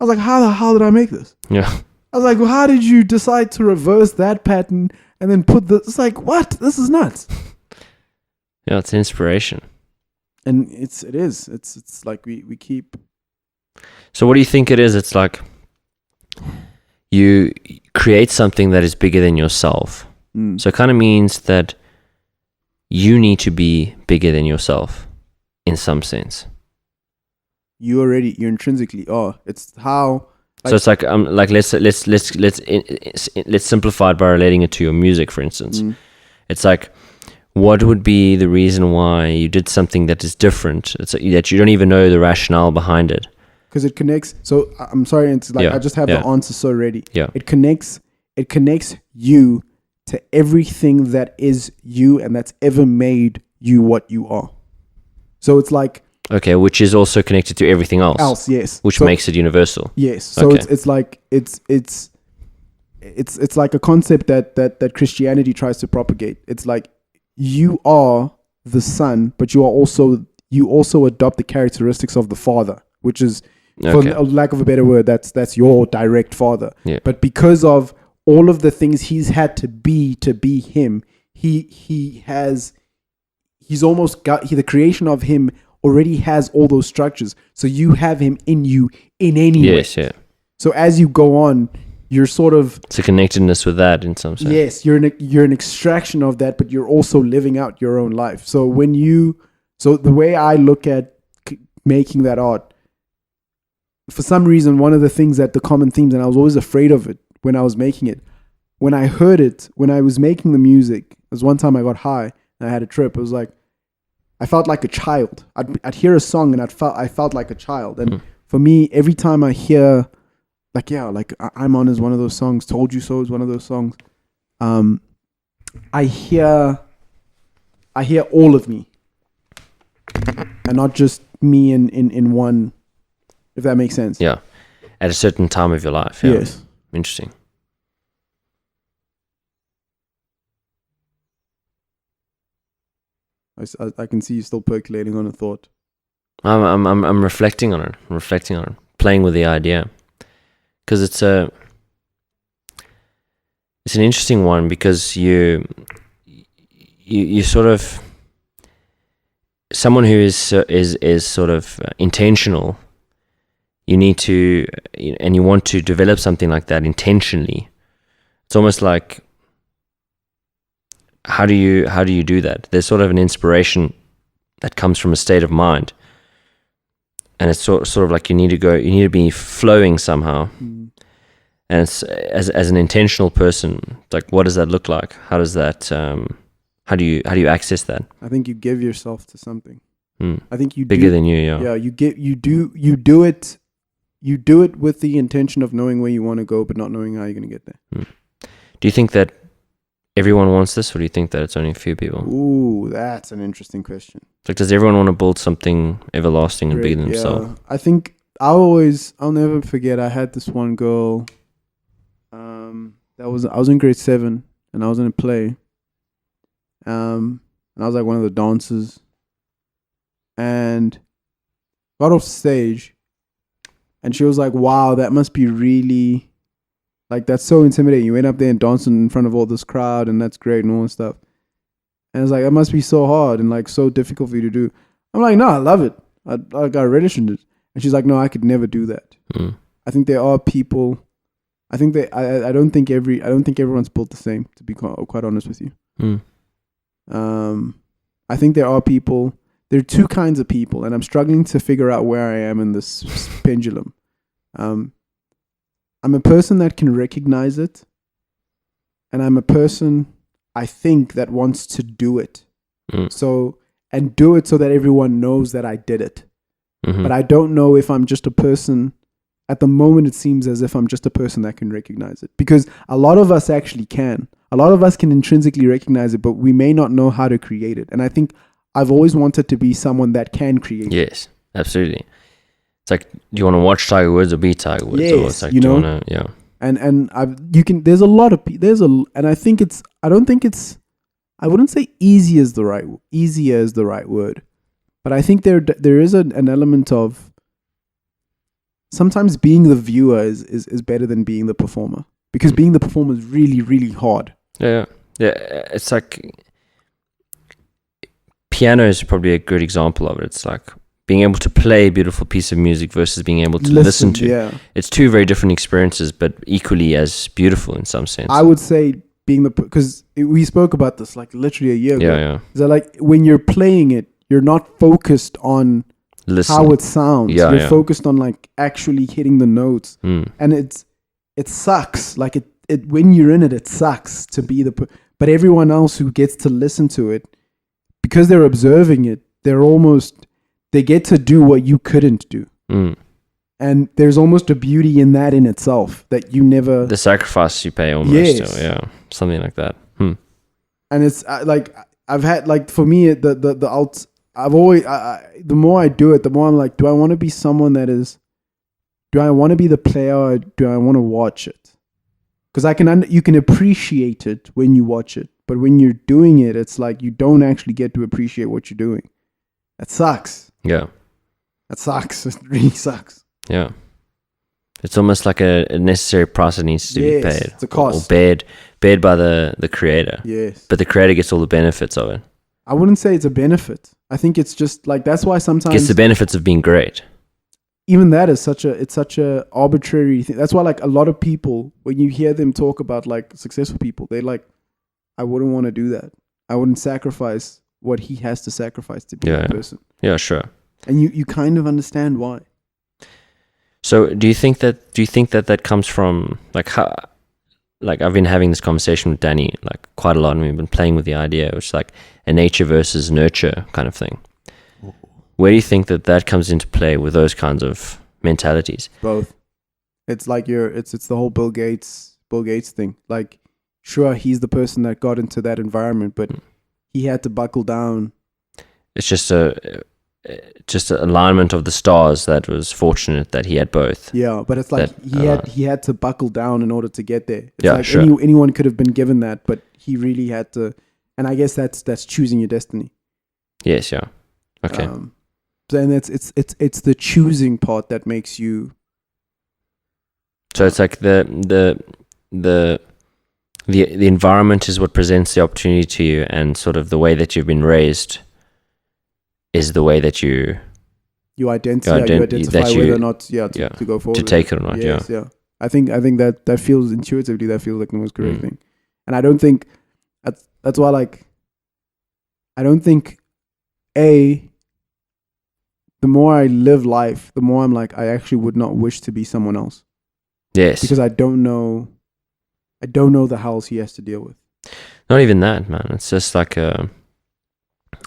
I was like, how the hell did I make this? Yeah. I was like, well, how did you decide to reverse that pattern and then put the? It's like, what? This is nuts. Yeah, it's inspiration. And it is. It's like we keep. So what do you think it is? It's like you create something that is bigger than yourself. So it kind of means that you need to be bigger than yourself in some sense. You're intrinsically are. It's how. Like, so it's like let's simplify it by relating it to your music, for instance. It's like, what would be the reason why you did something that is different? It's that you don't even know the rationale behind it. Because it connects. So I'm sorry, it's like I just have the answer so ready. Yeah. It connects you to everything that is you and that's ever made you what you are. So it's like, okay, which is also connected to everything else. Yes. Which makes it universal. Yes. So it's like it's like a concept that Christianity tries to propagate. It's like you are the son, but you also adopt the characteristics of the father, which is, for lack of a better word, that's your direct father. Yeah. But because of all of the things he's had to be him, he's almost got the creation of him already has all those structures. So you have him in you in any way. Yes, yeah. So as you go on, you're sort of... It's a connectedness with that in some sense. Yes, you're an extraction of that, but you're also living out your own life. So so the way I look at making that art, for some reason, one of the things that the common themes, and I was always afraid of it when I was making it, when I heard it, when I was making the music, there was one time I got high and I had a trip. It was like, I felt like a child. I'd hear a song and I felt like a child. And for me, every time I hear, like I'm On is one of those songs. Told You So is one of those songs. I hear all of me, and not just me in one. If that makes sense. Yeah, at a certain time of your life. Yeah. Yes. Interesting. I can see you still percolating on a thought. I'm reflecting on it. Playing with the idea, because it's an interesting one, because you sort of, someone who is sort of intentional. You need to, and you want to develop something like that intentionally. It's almost like, how do you do that? There's sort of an inspiration that comes from a state of mind, and it's sort of like you need to be flowing somehow. And it's as an intentional person, like, what does that look like? How does that how do you access that? I think you give yourself to something. I think you bigger than you. Yeah, you do it. You do it with the intention of knowing where you want to go, but not knowing how you're going to get there. Do you think that everyone wants this, or do you think that it's only a few people? Ooh, that's an interesting question. Like, does everyone want to build something everlasting and bigger than themselves? I think I'll never forget. I had this one girl. I was in grade 7, and I was in a play. And I was like one of the dancers, and got off stage. And she was like, wow, that must be really, like, that's so intimidating. You went up there and dancing in front of all this crowd, and that's great and all that stuff. And it's like, that must be so hard and like so difficult for you to do. I'm like, no, I love it. I relished it. And she's like, no, I could never do that. I think there are people, I don't think everyone's built the same, to be quite honest with you. I think there are people, there are two kinds of people, and I'm struggling to figure out where I am in this pendulum. I'm a person that can recognize it, and I'm a person, I think, that wants to do it. And do it so that everyone knows that I did it. But I don't know if I'm just a person. At the moment, it seems as if I'm just a person that can recognize it, because a lot of us actually can. A lot of us can intrinsically recognize it, but we may not know how to create it. And I think I've always wanted to be someone that can create. Yes, absolutely. It's like, do you want to watch Tiger Woods or be Tiger Woods? Yes, or it's like, do you want to, yeah. And there's a lot of, and I think I wouldn't say easier is the right word, but I think there is an element of sometimes being the viewer is better than being the performer, because being the performer is really, really hard. Yeah. It's like, piano is probably a good example of it. It's like being able to play a beautiful piece of music versus being able to listen to. Yeah. It's two very different experiences, but equally as beautiful in some sense. I would say because we spoke about this like literally a year ago. Yeah. So like when you're playing it, you're not focused on how it sounds. You're focused on like actually hitting the notes. And it sucks. Like it when you're in it, it sucks to be but everyone else who gets to listen to it, because they're observing it, they get to do what you couldn't do. And there's almost a beauty in that in itself that you never... The sacrifice you pay almost. Yes. Or, yeah, something like that. And it's like, I've had, like, for me, I've always, the more I do it, the more I'm like, do I want to be someone do I want to be the player, or do I want to watch it? Because you can appreciate it when you watch it. But when you're doing it, it's like you don't actually get to appreciate what you're doing. That sucks. Yeah. That sucks. It really sucks. Yeah. It's almost like a necessary price that needs to be paid. It's a cost. Or bared by the creator. Yes. But the creator gets all the benefits of it. I wouldn't say it's a benefit. I think it's just like, that's why sometimes... Gets the benefits of being great. Even that is such a arbitrary thing. That's why like a lot of people, when you hear them talk about like successful people, they're like, I wouldn't want to do that. I wouldn't sacrifice what he has to sacrifice to be that person. Yeah, sure. And you kind of understand why. So do you think that comes from like how, like I've been having this conversation with Danny like quite a lot, and we've been playing with the idea, which is like a nature versus nurture kind of thing. Where do you think that comes into play with those kinds of mentalities? Both. It's like it's the whole Bill Gates thing. Like, sure, he's the person that got into that environment, but he had to buckle down. It's just an alignment of the stars that was fortunate that he had both. Yeah, but it's like he had to buckle down in order to get there. It's like sure. Anyone could have been given that, but he really had to. And I guess that's choosing your destiny. Yes. Yeah. Okay. And it's the choosing part that makes you. So it's like the environment is what presents the opportunity to you, and sort of the way that you've been raised is the way that you identify whether or not to go forward, to take it or not. Yes, yeah. I think that feels intuitively, that feels like the most correct thing. And I don't think that's why, like, I don't think the more I live life, the more I'm like, I actually would not wish to be someone else. Yes. Because I don't know the hells he has to deal with. Not even that, man. It's just like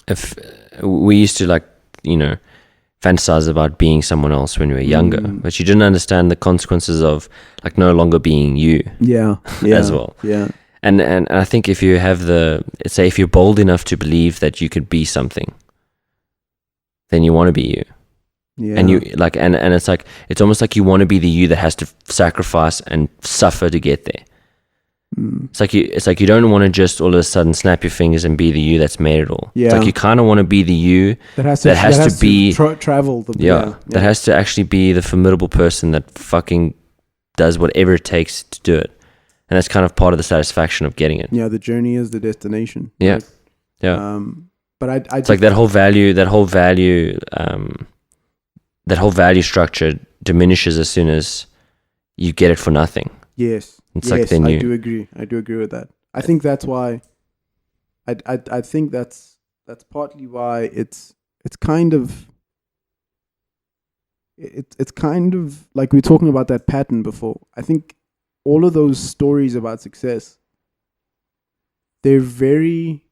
if we used to, like, you know, fantasize about being someone else when we were younger, but you didn't understand the consequences of like no longer being you. Yeah. As well. Yeah. And I think if you have if you're bold enough to believe that you could be something, then you want to be you. Yeah. And you like, and it's like, it's almost like you want to be the you that has to sacrifice and suffer to get there. It's like you don't want to just all of a sudden snap your fingers and be the you that's made it all. Yeah. It's like you kind of want to be the you that has to travel. That has to actually be the formidable person that fucking does whatever it takes to do it. And that's kind of part of the satisfaction of getting it. Yeah, the journey is the destination. Yeah, right? yeah. But it's like that whole value structure diminishes as soon as you get it for nothing. Yes, like then I do agree with that. I think that's why. I think that's partly why it's kind of like we were talking about that pattern before. I think all of those stories about success, they're very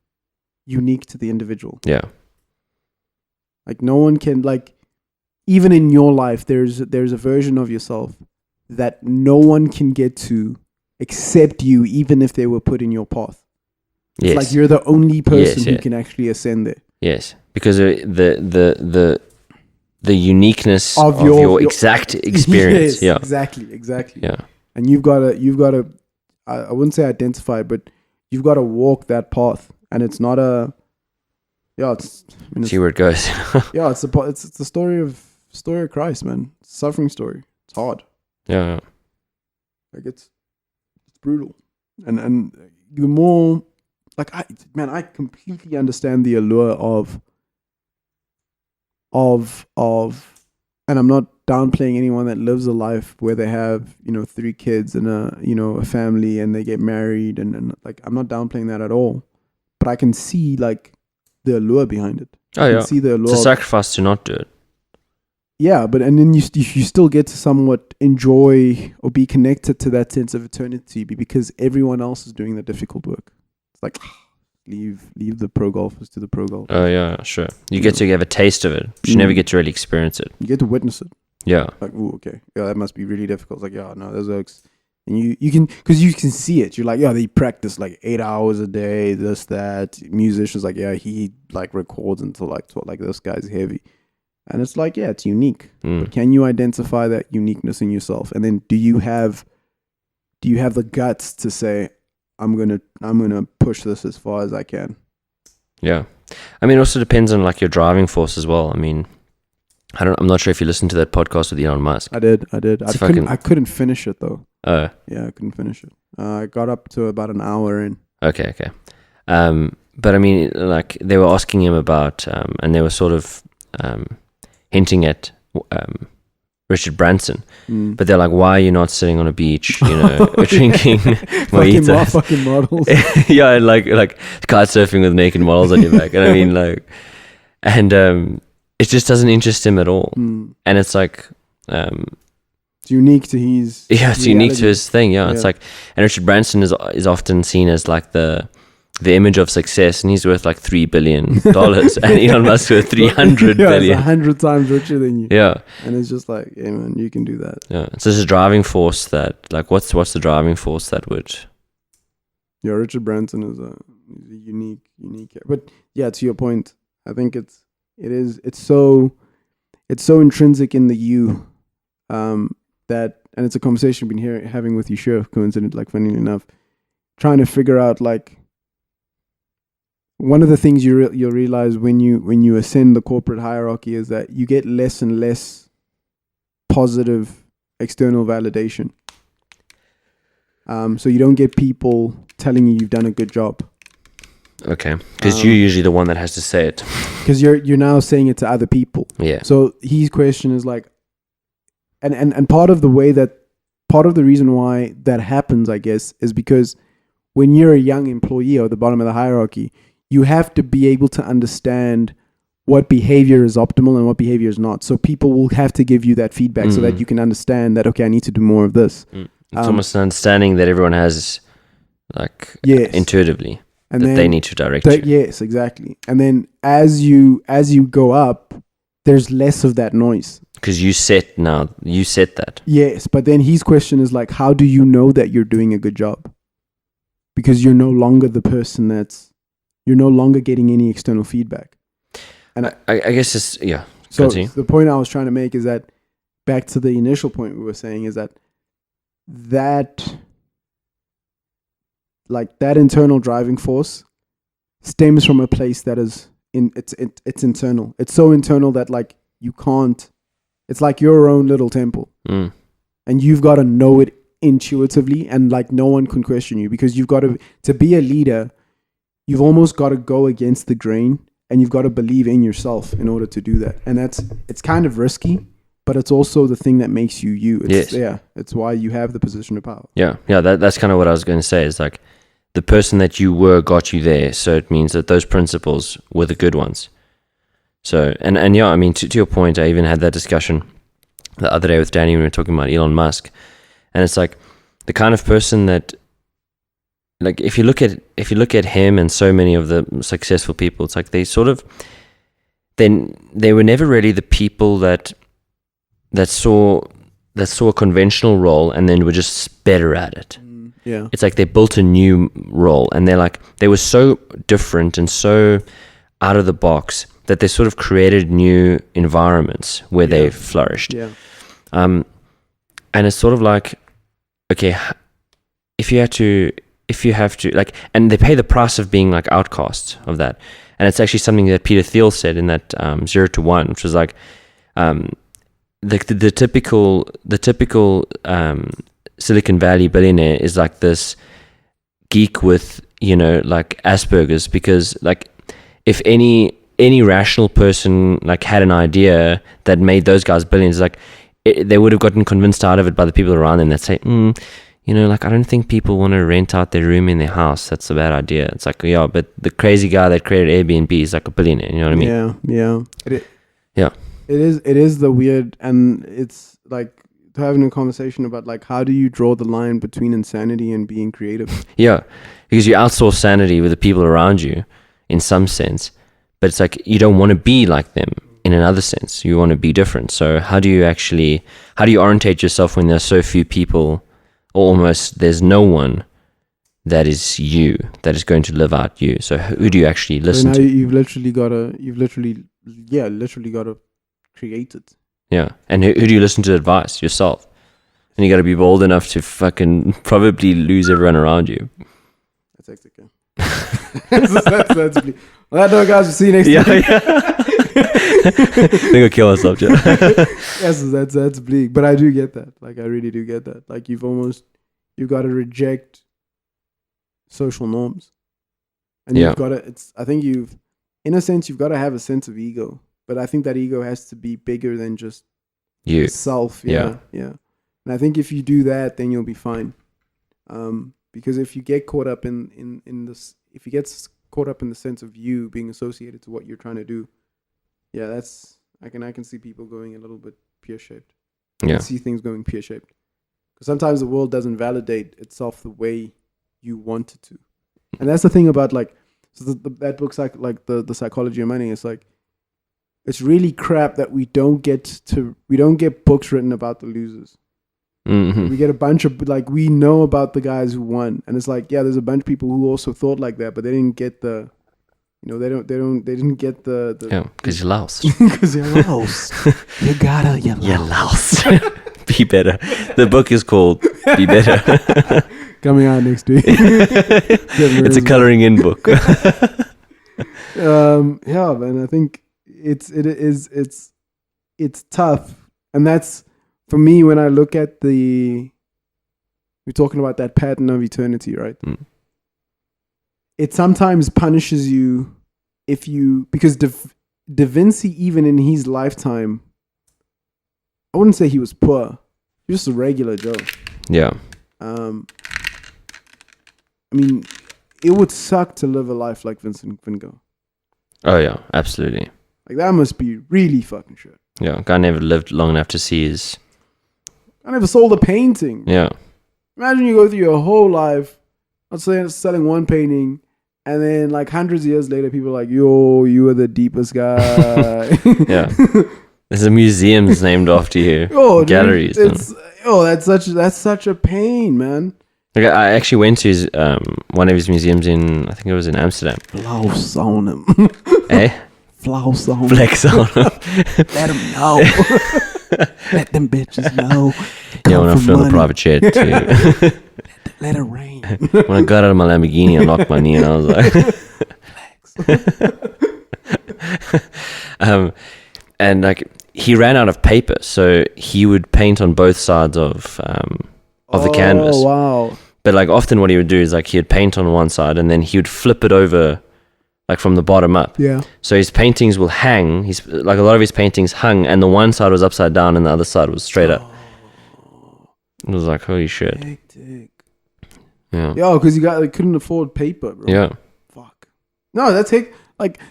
unique to the individual. Yeah. Like no one can, like, even in your life, there's a version of yourself that no one can get to accept you even if they were put in your path. It's Yes. like you're the only person who yeah. can actually ascend there. Yes, because the uniqueness of your exact experience. Yes, exactly. Yeah. And you've got to I wouldn't say identify, but you've got to walk that path, and it's not a See where it goes. yeah, it's the story of Christ, man. It's a suffering story. It's hard. Yeah. Like it's brutal, and the more like I completely understand the allure of, and I'm not downplaying anyone that lives a life where they have 3 kids and a family and they get married and like I'm not downplaying that at all, but I can see like the allure behind it. Oh yeah, see the allure. It's a sacrifice to not do it. Yeah, but and then you still get to somewhat enjoy or be connected to that sense of eternity because everyone else is doing the difficult work. It's like leave the pro golfers to the pro golfers. Oh yeah, sure. You get to have a taste of it, but you never get to really experience it. You get to witness it. Yeah. Like, ooh, okay, yeah, that must be really difficult. It's like, yeah, no, those works. And you can, because you can see it. You're like, yeah, they practice like 8 hours a day, this, that. Musicians like, yeah, he like records until like this guy's heavy. And it's like, yeah, it's unique. But can you identify that uniqueness in yourself? And then do you have the guts to say, I'm gonna push this as far as I can? Yeah. I mean, it also depends on like your driving force as well. I mean, I'm not sure if you listened to that podcast with Elon Musk. I did. I couldn't finish it though. Oh. Yeah, I couldn't finish it. I got up to about an hour in. Okay. But I mean, like they were asking him about, and they were sort of hinting at Richard Branson, but they're like, why are you not sitting on a beach, drinking mojitos? Fucking models. Yeah, and like kite surfing with naked models on your back. And I mean, like, and it just doesn't interest him at all. And it's like, it's unique to his. Yeah, it's reality. Unique to his thing. Yeah, it's like, and Richard Branson is often seen as like the image of success, and he's worth like $3 billion, and Elon Musk worth 300 billion. 100 times richer than you. Yeah, and it's just like, yeah, man, you can do that. Yeah, so there's a driving force that, like, what's the driving force that would? Yeah, Richard Branson is a unique. But yeah, to your point, I think it's so intrinsic in the you, that, and it's a conversation we've been having with Yeshua, coincident, like, funnily enough, trying to figure out like. One of the things you'll realize when you ascend the corporate hierarchy is that you get less and less positive external validation. So you don't get people telling you you've done a good job. Okay, because you're usually the one that has to say it. Because you're now saying it to other people. Yeah. So his question is like, and part of the reason why that happens, I guess, is because when you're a young employee or at the bottom of the hierarchy, you have to be able to understand what behavior is optimal and what behavior is not. So people will have to give you that feedback so that you can understand that, okay, I need to do more of this. It's almost an understanding that everyone has, like, intuitively, and that they need to direct you. Yes, exactly. And then as you go up, there's less of that noise. Because you set that. Yes, but then his question is like, how do you know that you're doing a good job? Because you're no longer the person you're no longer getting any external feedback. And I guess it's, yeah. So continue. The point I was trying to make is that, back to the initial point we were saying, is that internal driving force stems from a place that is it's internal. It's so internal that like you can't, it's like your own little temple. And you've got to know it intuitively, and like no one can question you, because you've got to be a leader. You've almost got to go against the grain, and you've got to believe in yourself in order to do that. And it's kind of risky, but it's also the thing that makes you you. It's, yeah, it's why you have the position of power. Yeah. That's kind of what I was going to say. Is like the person that you were got you there, so it means that those principles were the good ones. So and yeah, I mean, to your point, I even had that discussion the other day with Danny when we were talking about Elon Musk, and it's like the kind of person that. Like if you look at him and so many of the successful people, it's like they were never really the people that saw a conventional role and then were just better at it. Yeah. It's like they built a new role, and they were so different and so out of the box that they sort of created new environments where they flourished. Yeah. And it's sort of like, okay, if you have to like, and they pay the price of being like outcasts of that. And it's actually something that Peter Thiel said in that 0 to 1, which was like, the typical Silicon Valley billionaire is like this geek with, like Asperger's, because like if any rational person like had an idea that made those guys billions, like they would have gotten convinced out of it by the people around them that say, like, I don't think people want to rent out their room in their house. That's a bad idea. It's like, yeah, but the crazy guy that created Airbnb is like a billionaire. You know what I mean? Yeah. Yeah. It is the weird, and it's like having a conversation about like, how do you draw the line between insanity and being creative? Yeah, because you outsource sanity with the people around you in some sense, but it's like you don't want to be like them in another sense. You want to be different. So how do you orientate yourself when there's so few people, or almost there's no one that is you, that is going to live out you? So who do you actually listen to? You've literally got to create it. Yeah. And who do you listen to advice? Yourself. And you got to be bold enough to fucking probably lose everyone around you. That's hectic, that's bleak. Well, that note, guys, we'll see you next time. I think I'll kill myself, Joe. Yes, that's bleak. But I do get that. Like, I really do get that. Like, you've got to reject social norms. And you've got to, in a sense, you've got to have a sense of ego. But I think that ego has to be bigger than just yourself. Yeah. And I think if you do that, then you'll be fine. Because if you get caught up in this, if you get caught up in the sense of you being associated to what you're trying to do, I can see people going a little bit pear-shaped. I can see things going pear-shaped. Because sometimes the world doesn't validate itself the way you want it to. And that's the thing about like, so that book's like the Psychology of Money. It's like, it's really crap that we don't get books written about the losers. Mm-hmm. We get a bunch of, like, we know about the guys who won, and it's like, yeah, there's a bunch of people who also thought like that, but they didn't get the, they didn't get the because you're lost. Because you're lost. You're lost. Be better. The book is called Be Better. Coming out next week. It's a coloring in book. Yeah, man, I think it's tough, and that's for me when I look at we're talking about that pattern of eternity, right? It sometimes punishes you because Da Vinci, even in his lifetime, I wouldn't say he was poor. He was just a regular Joe. Yeah. I mean, it would suck to live a life like Vincent van Gogh. Oh yeah, absolutely. Like, that must be really fucking shit. Yeah, guy never lived long enough to see his... I never sold a painting. Yeah. Imagine you go through your whole life, let's say, selling one painting, and then like hundreds of years later, people are like, yo, you were the deepest guy. Yeah. There's a museum's named after you. Galleries. That's such a pain, man. Like, I actually went to his, one of his museums I think it was in Amsterdam. Flouse on him. Eh? Flouse on him. Flex on him. Let them know. Let them bitches know. Yeah, when I flew on the private jet too. Let it rain. When I got out of my Lamborghini, I locked my knee and I was like... and like, he ran out of paper, so he would paint on both sides of the canvas. Oh, wow. But like, often what he would do is like, he'd paint on one side and then he would flip it over, like from the bottom up. Yeah. So his paintings will hang. He's like, a lot of his paintings hung, and the one side was upside down and the other side was straight up. It was like, holy shit. Hectic. Yeah. Yeah, because he couldn't afford paper, bro. Yeah. Fuck. No, that's like.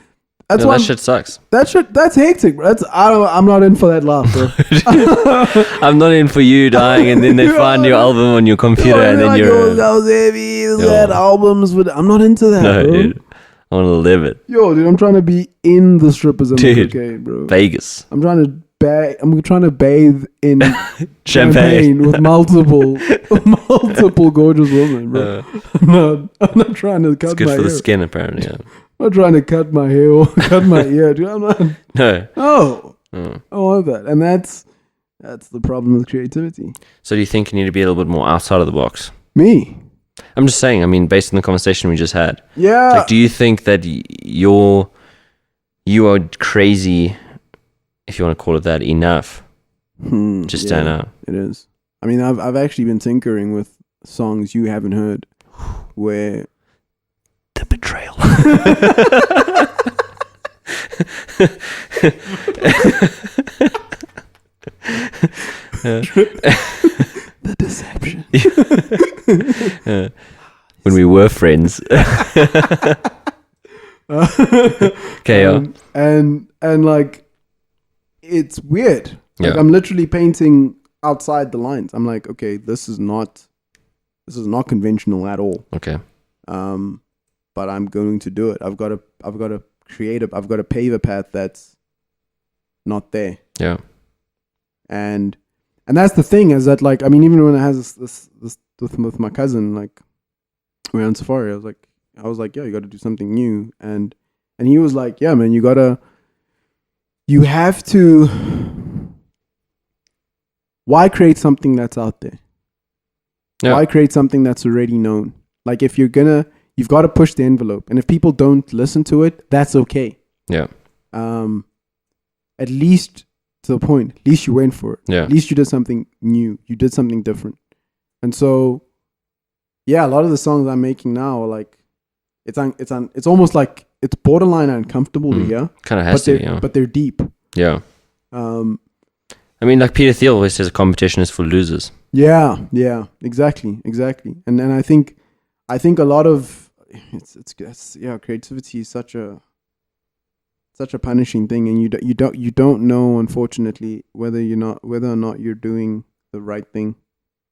That's why that shit sucks. That's hectic, bro. I'm not in for that laugh, bro. I'm not in for you dying and then they find your album on your computer and then you're... that was heavy. That albums with... I'm not into that, no, bro. Dude. I want to live it. Yo, dude, I'm trying to be in the strippers and the cocaine, bro. Vegas. I'm trying to trying to bathe in champagne with multiple gorgeous women, bro. I'm not trying to cut my hair. It's good for the skin, apparently. Yeah. I'm not trying to cut my hair or cut my ear, dude. I'm not. No. Oh, I want that, and that's the problem with creativity. So do you think you need to be a little bit more outside of the box? Me? I'm just saying. I mean, based on the conversation we just had. Yeah. Like, do you think that you are crazy, if you want to call it that, enough to stand out? It is. I mean, I've actually been tinkering with songs you haven't heard, where the betrayal. The deception. When we were friends. Okay, and like, it's weird. Like, I'm literally painting outside the lines. I'm like, okay, this is not conventional at all. Okay. But I'm going to do it. I've got to pave a path that's not there. Yeah. And that's the thing, is that, like, I mean, even when I had this with my cousin, like, we were on safari, I was like, yeah, you got to do something new. And he was like, yeah, man, you have to, why create something that's out there? Yeah. Why create something that's already known? Like, if you've got to push the envelope. And if people don't listen to it, that's okay. Yeah. At least to the point, at least you went for it. Yeah. At least you did something new. You did something different. And so, yeah, a lot of the songs I'm making now are like, it's almost like it's borderline uncomfortable to hear. Kind of has to, yeah. But they're deep. Yeah. I mean, like Peter Thiel always says, a competition is for losers. Yeah, exactly. And I think a lot of creativity is such a punishing thing, and you don't know, unfortunately, whether or not you're doing the right thing.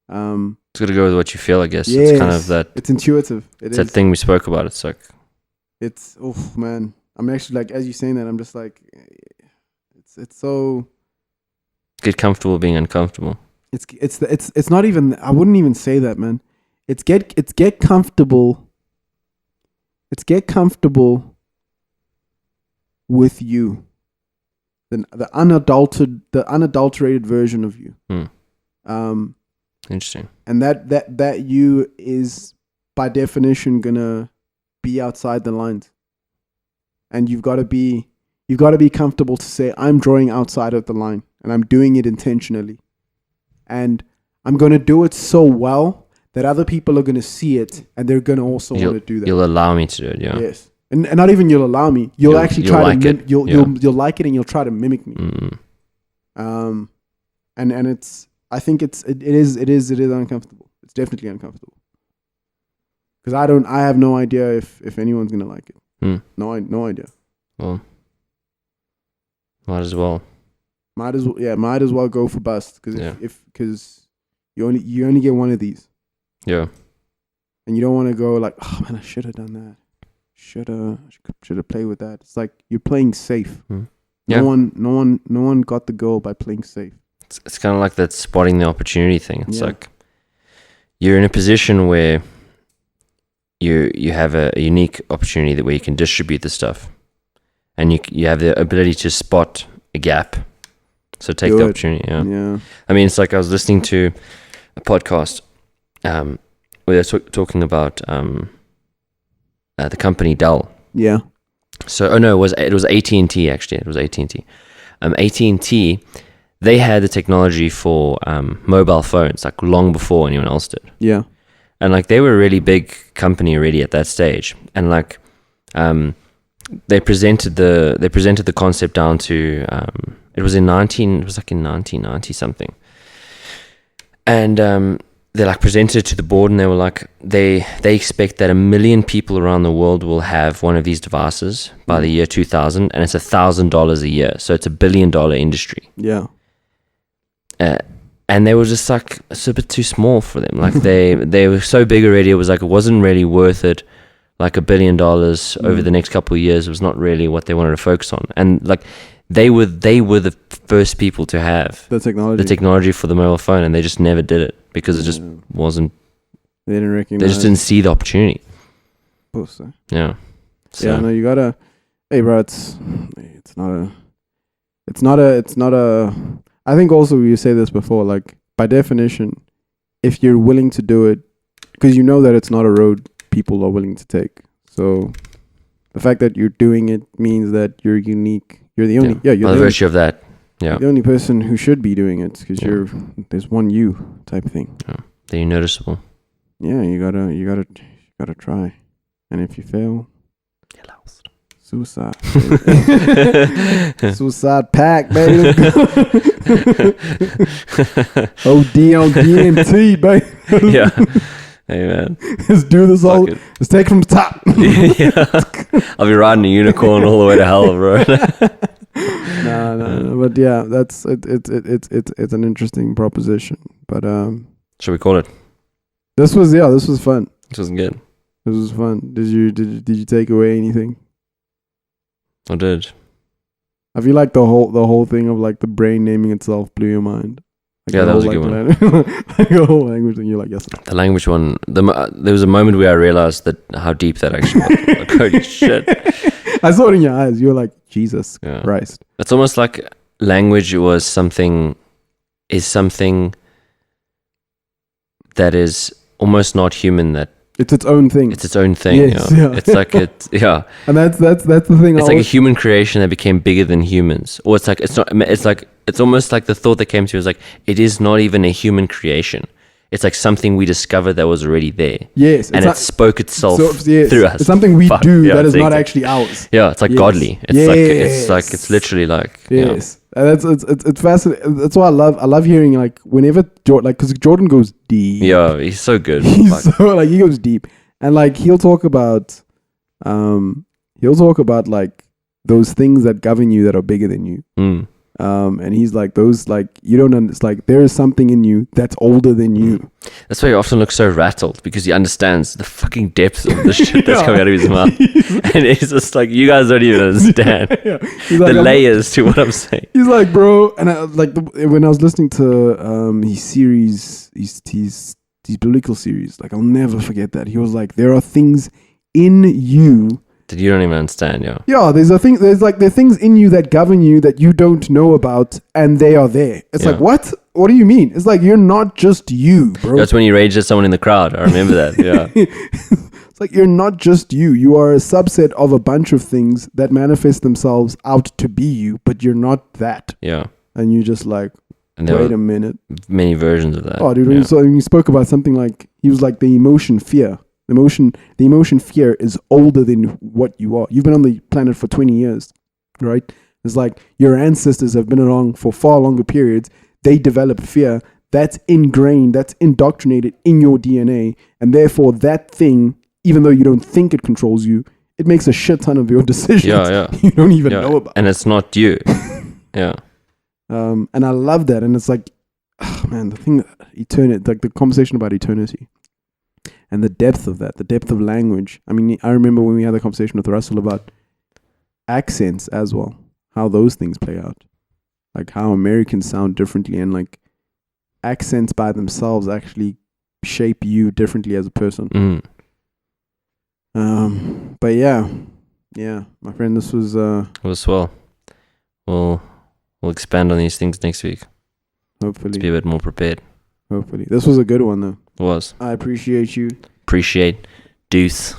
It's got to go with what you feel, I guess. Yes, it's kind of that. It's intuitive. It's that thing we spoke about. It's like, oh man, I'm actually, like, as you saying that, I'm just like, it's so. Get comfortable being uncomfortable. It's not even. I wouldn't even say that, man. It's get comfortable. It's get comfortable with you. The unadulterated version of you. Interesting. And that you is by definition gonna be outside the lines. And you've got to be comfortable to say, I'm drawing outside of the line and I'm doing it intentionally. And I'm gonna do it so well that other people are gonna see it and they're gonna also want to do that. You'll allow me to do it, yeah. Yes. And not even you'll allow me. You'll actually try like to you'll like it and you'll try to mimic me. And it's, I think it is uncomfortable. It's definitely uncomfortable. Because I have no idea if anyone's gonna like it. No idea. Well, might as well. Might as well go for bust. Because you only get one of these. Yeah. And you don't want to go like, oh man, I should have done that. Should have played with that. It's like you're playing safe. Yeah. No one got the goal by playing safe. It's kind of like that spotting the opportunity thing. It's like you're in a position where you have a unique opportunity where you can distribute the stuff, and you have the ability to spot a gap. So take the opportunity. Yeah. I mean, it's like I was listening to a podcast where they're talking about the company Dell. Yeah. So it was AT&T actually. It was AT&T. AT&T, they had the technology for mobile phones like long before anyone else did. Yeah. And like they were a really big company already at that stage. And like they presented the concept down to it was in 1990 something. And they like presented it to the board, and they were like, they expect that 1 million people around the world will have one of these devices by the year 2000, and it's $1,000 a year, so it's $1 billion industry. Yeah. And they were just like, it's a bit too small for them. Like they were so big already. It was like, it wasn't really worth it. Like $1 billion over the next couple of years was not really what they wanted to focus on. And like they were the first people to have the technology for the mobile phone, and they just never did it because it just wasn't. They didn't recognize. They just didn't see the opportunity. So. Yeah. So. Yeah. No, you gotta. Hey, bro, it's not a. I think also you say this before, like by definition, if you're willing to do it, because you know that it's not a road people are willing to take. So the fact that you're doing it means that you're unique. You're the only. You're by the virtue of that. Yeah. The only person who should be doing it because there's one you type thing. Yeah. Then you're noticeable. Yeah, you gotta try, and if you fail, you're lost. Suicide. Suicide pack, baby. OD on DMT, baby. Yeah. Hey man, let's do this all. Let's take it from the top. Yeah. I'll be riding a unicorn all the way to hell, bro. No. But yeah, that's it's an interesting proposition. But should we call it? This was fun. This was good. This was fun. Did you take away anything? I did. I feel like the whole thing of like the brain naming itself blew your mind. Like yeah, that was a good one. Like a whole language thing, you're like, yes. The language one. There was a moment where I realized that how deep that actually was. Like, holy shit! I saw it in your eyes. You were like, Jesus Christ. It's almost like language is something that is almost not human. That it's its own thing. It's its own thing. Yes, yeah. It's like it. Yeah. And that's the thing. It's like a human creation that became bigger than humans, or it's like it's not. It's like it's almost like the thought that came to me was like it is not even a human creation. It's like something we discovered that was already there. Yes. And it spoke itself through us. It's something we do that is not actually ours. Yeah, it's like godly. It's literally like yes. And it's fascinating. That's why I love hearing like whenever because Jordan goes deep. Yeah, he's so good. He goes deep, and like he'll talk about like those things that govern you that are bigger than you. And he's like those like you don't understand. It's like there is something in you that's older than you. That's why he often looks so rattled because he understands the fucking depth of the shit that's coming out of his mouth, and he's just like, you guys don't even understand the layers to what I'm saying. He's like, bro, and when I was listening to his series, his biblical series, like I'll never forget that. He was like, there are things in you that you don't even understand. Yeah, there are things in you that govern you that you don't know about, and they are there. It's like, what do you mean? It's like you're not just you, bro. That's when you raged at someone in the crowd. I remember that. Yeah. It's like you're not just you. You are a subset of a bunch of things that manifest themselves out to be you, but you're not that. Yeah. And you just like, wait a minute. Many versions of that. Oh, dude, when you spoke about something like, he was like the emotion fear. The emotion fear is older than what you are. You've been on the planet for 20 years, right? It's like your ancestors have been along for far longer periods. They developed fear. That's ingrained, that's indoctrinated in your DNA. And therefore that thing, even though you don't think it controls you, it makes a shit ton of your decisions. Yeah. You don't even know about. And it's not you. Yeah. And I love that. And it's like, oh man, the thing, eternity, like the conversation about eternity. And the depth of that, the depth of language. I mean, I remember when we had a conversation with Russell about accents as well, how those things play out. Like how Americans sound differently, and like accents by themselves actually shape you differently as a person. But yeah, my friend, this was it was swell. We'll expand on these things next week. Hopefully. To be a bit more prepared. Hopefully. This was a good one though. It was. I appreciate you. Appreciate. Deuce.